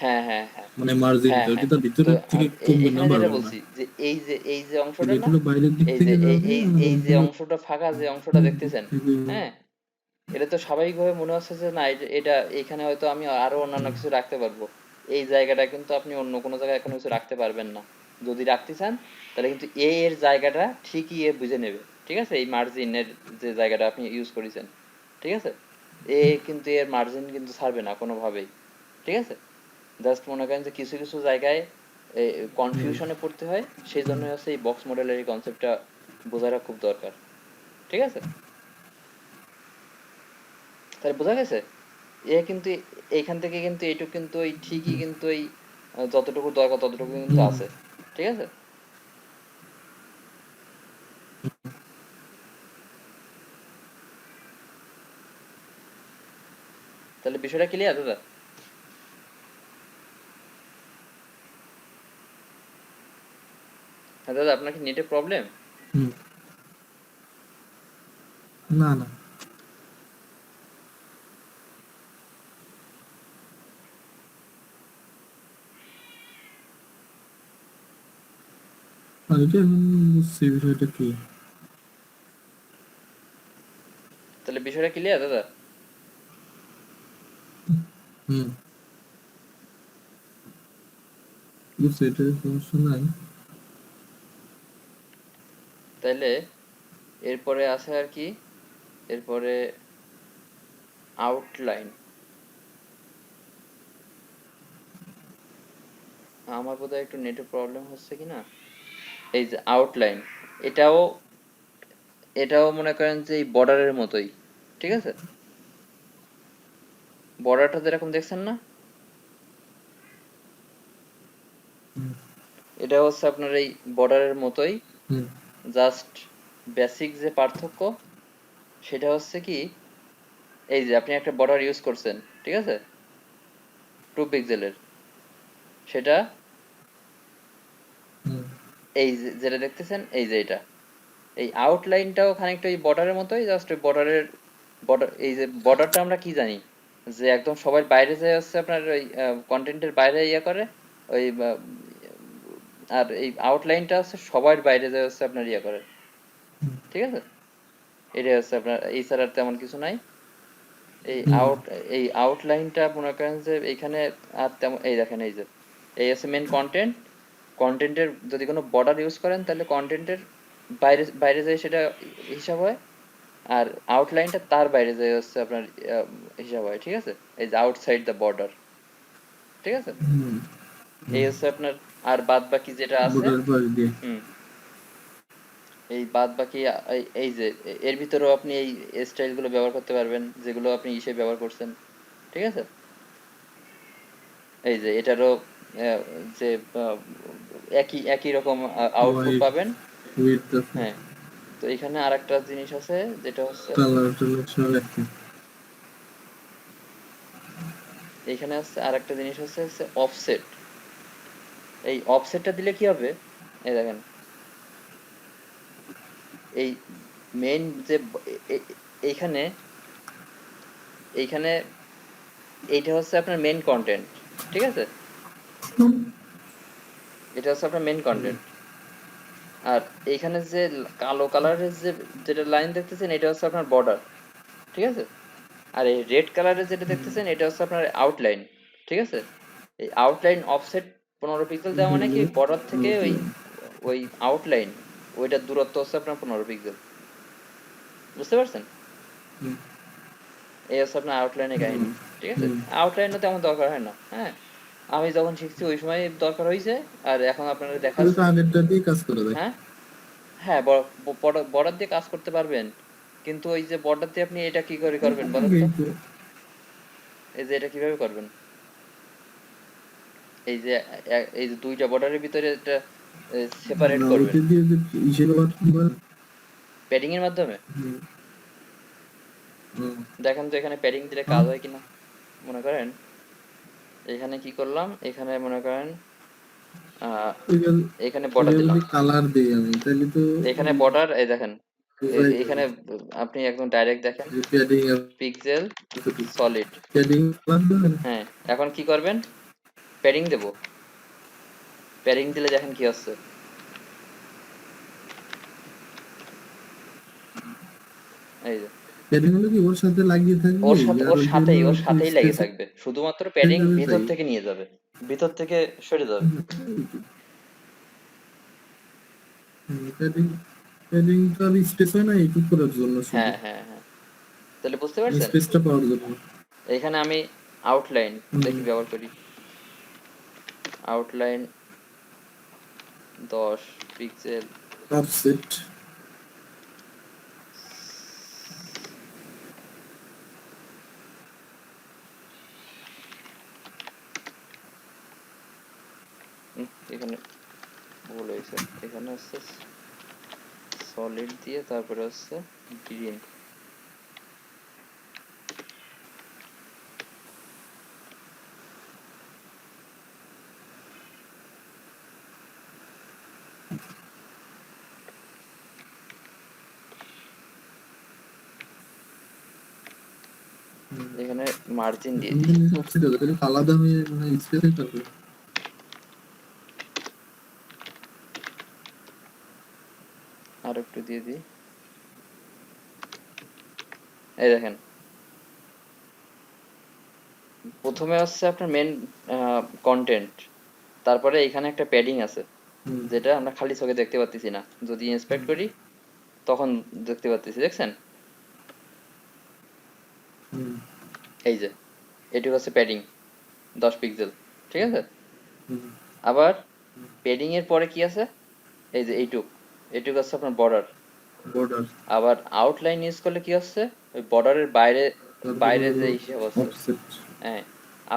হ্যাঁ হ্যাঁ হ্যাঁ মানে মার্জিনটা হ্যাঁ ওটা হ্যাঁ। তো তো ভিতরের থেকে কমবে না এখানে যেটা বাড়বে না, বলছি যে এই যে তাহলে অংশটা এটা না, হলো বাইরের দিক এই যে থেকে এই যাবে এই আর এই যে ওগুলো অংশটা ফাঁকা, যে অংশটা ভিতরের দিক দেখতেছেন, থেকে। হ্যাঁ, এটা তো স্বাভাবিকভাবে মনে হচ্ছে যে না এটা এখানে হয়তো আমি আরো অন্যান্য কিছু রাখতে পারবো, এই জায়গাটা কিন্তু আপনি অন্য কোনো জায়গায় কোনো কিছু রাখতে পারবেন না। যদি রাখতে চান তাহলে কিন্তু এর জায়গাটা ঠিকই এ বুঝে নেবে, ঠিক আছে, এই মার্জিনের যে জায়গাটা আপনি ইউজ করেছেন, ঠিক আছে, কিন্তু এর মার্জিন কিন্তু ছাড়বে না কোনোভাবেই, ঠিক আছে। জাস্ট মনে করেন যে কিছু কিছু জায়গায় হুম কনফিউশনে পড়তে হয়, সেই জন্য হচ্ছে এই বক্স মডেলের এই কনসেপ্টটা বোঝাটা খুব দরকার, ঠিক আছে। তাহলে বোঝা গেছে, এ কিন্তু এইখান থেকে কিন্তু এইটুকু কিন্তু ওই ঠিকই কিন্তু এই যতটুকু দরকার ততটুকু কিন্তু হুম আছে, ঠিক আছে। তাহলে বিষয়টা ক্লিয়ার দাদা? হ্যাঁ দাদা, আপনার কি নেটের প্রবলেম? হুম, না না, আর এটা এখন বুঝছি বিষয়টা কি। তাহলে বিষয়টা ক্লিয়ার দাদা? হুম বুঝছি, এটা সমস্যা নাই। তাহলে এরপরে আছে আর কি, এরপরে আউটলাইন। আমার বোধহয় একটু নেটের প্রবলেম হচ্ছে কি না, এই যে আউটলাইন, এটাও এটাও মনে করেন যে এই বর্ডারের মতোই, ঠিক আছে, বর্ডারটা যেরকম দেখছেন না, এটা হচ্ছে আপনার এই বর্ডারের মতোই, হুম জাস্ট বেসিক যে পার্থক্য সেটা হচ্ছে কি, এই যে আপনি একটা বর্ডার ইউজ করছেন, ঠিক আছে, 2 পিক্সেলের, সেটা হুম এই যেটা দেখতেছেন, এই যে এটা, এই আউটলাইনটাও খানিকটা ওই বর্ডারের মতোই, জাস্ট ওই বর্ডার, এই যে বর্ডারটা আমরা কি জানি, যে একদম সবার বাইরে যায় হচ্ছে আপনার ওই কন্টেন্টের বাইরে ইয়ে করে ওই আর এই আউটলাইনটা হচ্ছে সবার বাইরে যায় হচ্ছে আপনার ইয়ে করে, হুম ঠিক আছে। এটাই হচ্ছে আপনার, এই ছাড়া আর তেমন কিছু নাই। এই হুম আউট এই আউটলাইনটা মনে করেন যে এইখানে আর তেমন, এই দেখেন এই যে এই আছে মেন কন্টেন্ট, কন্টেন্টের যদি কোনো বর্ডার ইউজ করেন তাহলে কন্টেন্টের বাইরে বাইরে যায় সেটা হিসাব হয়, আর আউটলাইনটা তার বাইরে যায় হচ্ছে আপনার হিসাব হয়, ঠিক আছে, এই যে আউটসাইড দ্য বর্ডার, ঠিক আছে। হুম এই হুম হচ্ছে আপনার, আর বাদ বাকি যেটা আছে, বর্ডার পাশ দিয়ে। হুম, এই বাদ বাকি এই যে এর ভিতরেও আপনি এই স্টাইল গুলো ব্যবহার করতে পারবেন যেগুলো আপনি ইসে ব্যবহার করছেন, ঠিক আছে। এই যে এটারও আহ, যে আহ, একই একই রকম আউটপুট হোয়াইট পাবেন। উইথ আছে, হ্যাঁ, তো এখানে আরেকটা জিনিস আছে যেটা হচ্ছে, কালার টালার সব একই। এখানে হচ্ছে আরেকটা জিনিস হচ্ছে অফসেট। এই অফসেটটা দিলে কি হবে, এই দেখেন, এই মেইন যে এইখানে এইখানে এইটা হচ্ছে আপনার মেইন কন্টেন্ট, ঠিক আছে, এটা হচ্ছে আপনার মেইন কন্টেন্ট। আর এইখানে যে কালো কালারের যে যেটা লাইন দেখতেছেন এটা হচ্ছে আপনার বর্ডার, ঠিক আছে। আর এই রেড কালারের যেটা দেখতেছেন এটা হচ্ছে আপনার আউটলাইন, ঠিক আছে। এই আউটলাইন অফসেট 15 পিক্সেল দেওয়া মানে কি, বর্ডার থেকে ওই ওই আউটলাইন ওইটার দূরত্ব হচ্ছে আপনার 15 পিক্সেল, বুঝতে পারছেন। এই হচ্ছে আপনার আউটলাইনের কাহিনী, ঠিক আছে। আউটলাইনও তেমন দরকার হয় না, হ্যাঁ, আমি যখন শিখছি ওই সময় দরকার হয়েছে, আর এখন আপনারা তাহলে তো দেখাচ্ছি। আগেরটা দিয়ে কাজ করে দেয়। হ্যাঁ, হ্যাঁ, বর্ডার দিয়ে কাজ করতে পারবেন, কিন্তু ওই যে বর্ডার দিয়ে আপনি এটা কি করে করবেন বলেন তো, আগেই তো এই যে এটা কিভাবে করবেন, এই যে এই যে দুইটা বর্ডারের ভিতরে এটা সেপারেট না, করবেন ওইটা দিয়ে যে ইসের বাটন করে। প্যাডিং এর মাধ্যমে। হুম, হুম, দেখেন তো এখানে প্যাডিং দিলে কাজ হুম। হয় কিনা। মনে করেন এখানে কি করলাম, এখানে মনে করেন আহ ওইটা এখানে বর্ডার ওইটা দিলাম, যদি কালার দেই আমি তাহলে তো এখানে বর্ডার, এই দেখেন, বোঝাই এখানে যাবে আপনি একদম ডাইরেক্ট দেখেন, যে প্যাডিং পিক্সেল এতটুকু। সলিড। প্যাডিং কালার দেবেন। হ্যাঁ, এখন কি করবেন, প্যাডিং দেব, প্যাডিং দিলে দেখেন কি হচ্ছে, এই যে প্যাডিং হলে কি ওর সাথে লাগিয়ে থাকবে, আর ওই যে ওর একটু সাথেই লেগে স্পেস থাকবে, শুধুমাত্র হয়ে প্যাডিং যাবে ভিতর তাই। থেকে নিয়ে যাবে, ভিতর থেকে সরে যাবে। প্যাডিং প্যাডিংটা আর স্পেস হয় না এইটুকু করার জন্য শুধু, হ্যাঁ, হ্যাঁ, হ্যাঁ, তাহলে বুঝতে পারছেন। স্পেসটা পাওয়ার জন্য। এখানে আমি আউটলাইন হুম, দেখি ব্যবহার করি, আউটলাইন 10 পিক্সেল, অফসেট। এখানে ভুল হয়েছে, এখানে হচ্ছে সলিড দিয়ে তারপরে হচ্ছে গ্রিন। এখানে মার্জিন দিয়ে দিই, অফসেট হবে তাহলে আলাদা হয়ে মানে স্পেসে থাকবে। আর একটু দিয়ে দিই, এই দেখেন, প্রথমে হচ্ছে আপনার মেন কন্টেন্ট, তারপরে এখানে একটা প্যাডিং আছে হুম, যেটা আমরা খালি চোখে দেখতে পাচ্ছি না, যদি ইন্সপেক্ট করি তখন দেখতে পাচ্ছি, দেখছেন, হুম, এই যে এটুকু হচ্ছে প্যাডিং 10 পিক্সেল, ঠিক আছে। হুম, আবার প্যাডিং এর পরে কি আছে, এই যে এইটুক, এটুক হচ্ছে আপনার বর্ডার। বর্ডার। আবার আউটলাইন ইউজ করলে কি হচ্ছে, ওই বর্ডারের বাইরে, তারপরে বাইরে হলো যে হিসাব হচ্ছে, অফসেট। হ্যাঁ।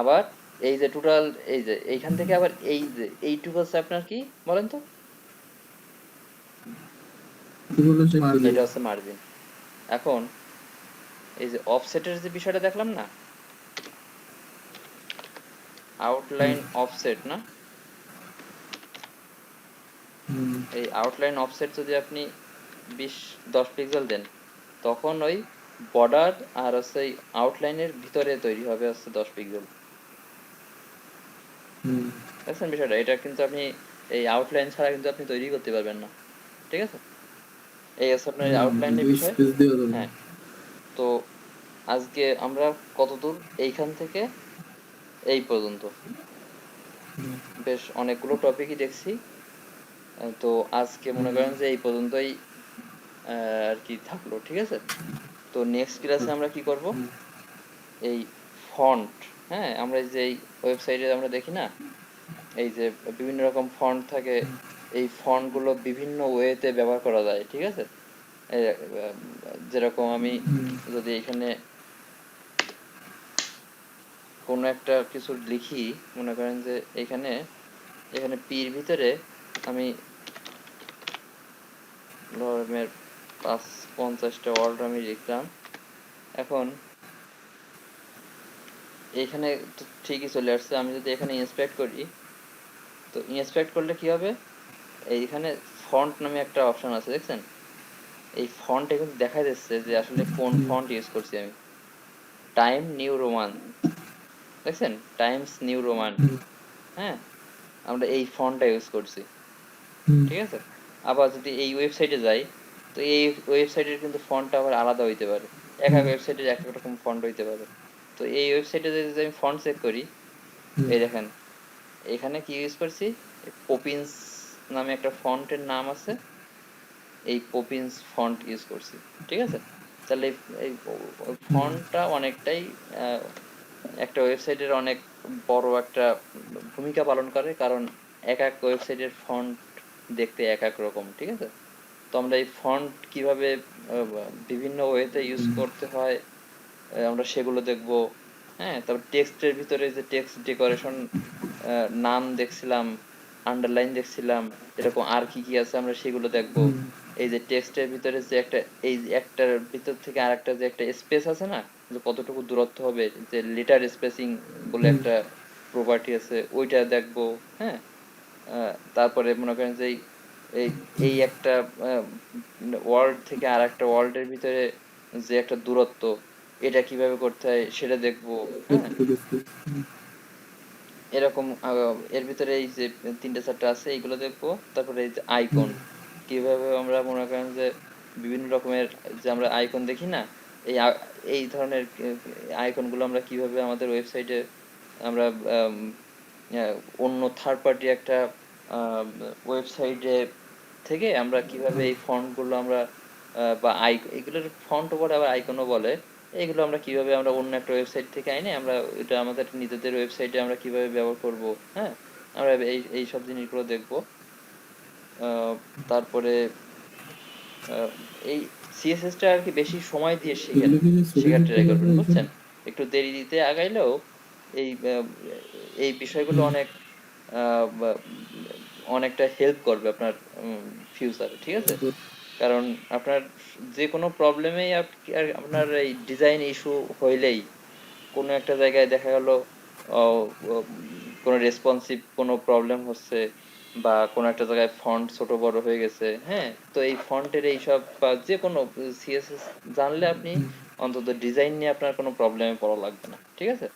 আবার এই যে টোটাল, এই যে এইখান থেকে আবার এই যে এইটুকু হচ্ছে আপনার কি বলেন তো, এগুলো হচ্ছে মার্জিন। এটা হচ্ছে মার্জিন। এখন এই যে অফসেটের যে বিষয়টা দেখলাম না, আউটলাইন অফসেট না, এই আউটলাইন অফসেট যদি আপনি 10 পিক্সেল দেন, তখন ওই বর্ডার আর হচ্ছে আউটলাইনের ভিতরে তৈরি হবে হচ্ছে 10 পিক্সেল। দেখছেন বিষয়টা? এটা কিন্তু আপনি এই আউটলাইন ছাড়া কিন্তু আপনি তৈরি করতে পারবেন না, ঠিক আছে? এই হচ্ছে আপনার আউটলাইনের বিষয়। স্পেস দেওয়া যাবে না। হ্যাঁ, তো আজকে আমরা কতদূর, এইখান থেকে এই পর্যন্ত বেশ অনেকগুলো টপিকই দেখছি। তো আজকে মনে করেন যে এই পর্যন্তই আর কি থাকলো, ঠিক আছে? তো নেক্সট ক্লাসে আমরা কি করব, এই ফন্ট, হ্যাঁ, আমরা এই যে এই ওয়েবসাইটে আমরা দেখি না, এই যে বিভিন্ন রকম ফন্ট থাকে, এই ফন্ট গুলো বিভিন্ন ওয়েতে ব্যবহার করা যায়, ঠিক আছে? এই, যেরকম আমি যদি এখানে কোনো একটা কিছু লিখি, মনে করেন যে এখানে এখানে পির ভিতরে আমি ধর্মের 50টা ওয়ার্ড আমি লিখলাম। এখন এখানে তো ঠিকই চলে আসছে, আমি যদি এখানে ইন্সপেক্ট করি, তো ইন্সপেক্ট করলে কি হবে, এইখানে ফন্ট নামে একটা অপশন আছে, দেখছেন? এই ফন্টে কিন্তু দেখা যাচ্ছে যে আসলে কোন ফন্ট ইউজ করছি আমি। টাইম নিউ রোমান, দেখছেন? টাইমস নিউ রোমান, হ্যাঁ, আমরা এই ফন্টটা ইউজ করছি, ঠিক আছে? আবার যদি এই ওয়েবসাইটে যাই, তো এই ওয়েবসাইটের কিন্তু ফন্টটা আবার আলাদা হইতে পারে, এক এক ওয়েবসাইটের এক এক রকম ফন্ট হইতে পারে। তো এই ওয়েবসাইটে যদি আমি ফন্ট চেক করি, এই দেখেন এখানে কি ইউজ করছি, পপিন্স নামে একটা ফন্টের নাম আছে, এই পপিন্স ফন্ট ইউজ করছি, ঠিক আছে? তাহলে এই ফন্টটা অনেকটাই একটা ওয়েবসাইটের অনেক বড় একটা ভূমিকা পালন করে, কারণ এক এক ওয়েবসাইটের ফন্ট দেখতে এক এক রকম, ঠিক আছে? তো আমরা এই ফন্ট কিভাবে বিভিন্ন ওয়েতে ইউজ করতে হয়, আমরা সেগুলো দেখব। হ্যাঁ, তারপর টেক্সটের ভিতরে যে টেক্সট ডেকোরেশন, নাম দেখছিলাম, আন্ডারলাইন দেখছিলাম, এরকম আর কি কি আছে আমরা সেগুলো দেখব। এই যে টেক্সটের ভিতরে যে একটা, এই যে একটার ভিতর থেকে আরেকটা যে একটা স্পেস আছে না, যে কতটুকু দূরত্ব হবে, যে লেটার স্পেসিং বলে একটা প্রপার্টি আছে, ওইটা দেখব। হ্যাঁ, তারপরে মনে করেন যে এই এই একটা ওয়ার্ল্ড থেকে আর একটা ওয়ার্ল্ডের ভিতরে যে একটা দূরত্ব, এটা কিভাবে করতে হয় সেটা দেখবো। হ্যাঁ, এরকম এর ভিতরে এই যে 3টা 4টা আছে এইগুলো দেখবো। তারপরে এই যে আইকন, কিভাবে আমরা মনে করেন যে বিভিন্ন রকমের যে আমরা আইকন দেখি না, এই এই ধরনের আইকন গুলো আমরা কিভাবে আমাদের ওয়েবসাইটে আমরা আম, অন্য থার্ড পার্টি একটা ওয়েবসাইটে থেকে আমরা কিভাবে এই ফন্ট গুলো আমরা বা এগুলোর ফন্ট ওভার আবার আইকনও বলে, এগুলো আমরা কিভাবে আমরা অন্য একটা ওয়েবসাইট থেকে আইনে আমরা এটা আমাদের নিজেদের ওয়েবসাইটে আমরা কিভাবে ব্যবহার করব। হ্যাঁ, আমরা এই সব জিনিসগুলো দেখব। তারপরে আহ, এই সিএসএস টা আর কি বেশি সময় দিয়ে এগুলো কি যে ছবি শেখার তুলতে ট্রাই পারবো করবেন, এখানে? বুঝছেন? একটু দেরি দিতে আগাইলেও এই এই বিষয়গুলো অনেক বা অনেকটা হেল্প করবে আপনার ফিউচারে, ঠিক আছে? কারণ আপনার যে কোনো প্রবলেমেই আপনার এই ডিজাইন ইস্যু হইলেই, কোনো একটা জায়গায় দেখা গেল কোনো রেসপন্সিভ কোনো প্রবলেম হচ্ছে, বা কোনো একটা জায়গায় ফন্ট ছোট বড় হয়ে গেছে, হ্যাঁ, তো এই ফন্টের এইসব বা যে কোনো সিএসএস জানলে আপনি অন্তত ডিজাইন নিয়ে আপনার কোনো প্রবলেমে পড়া লাগবে না, ঠিক আছে?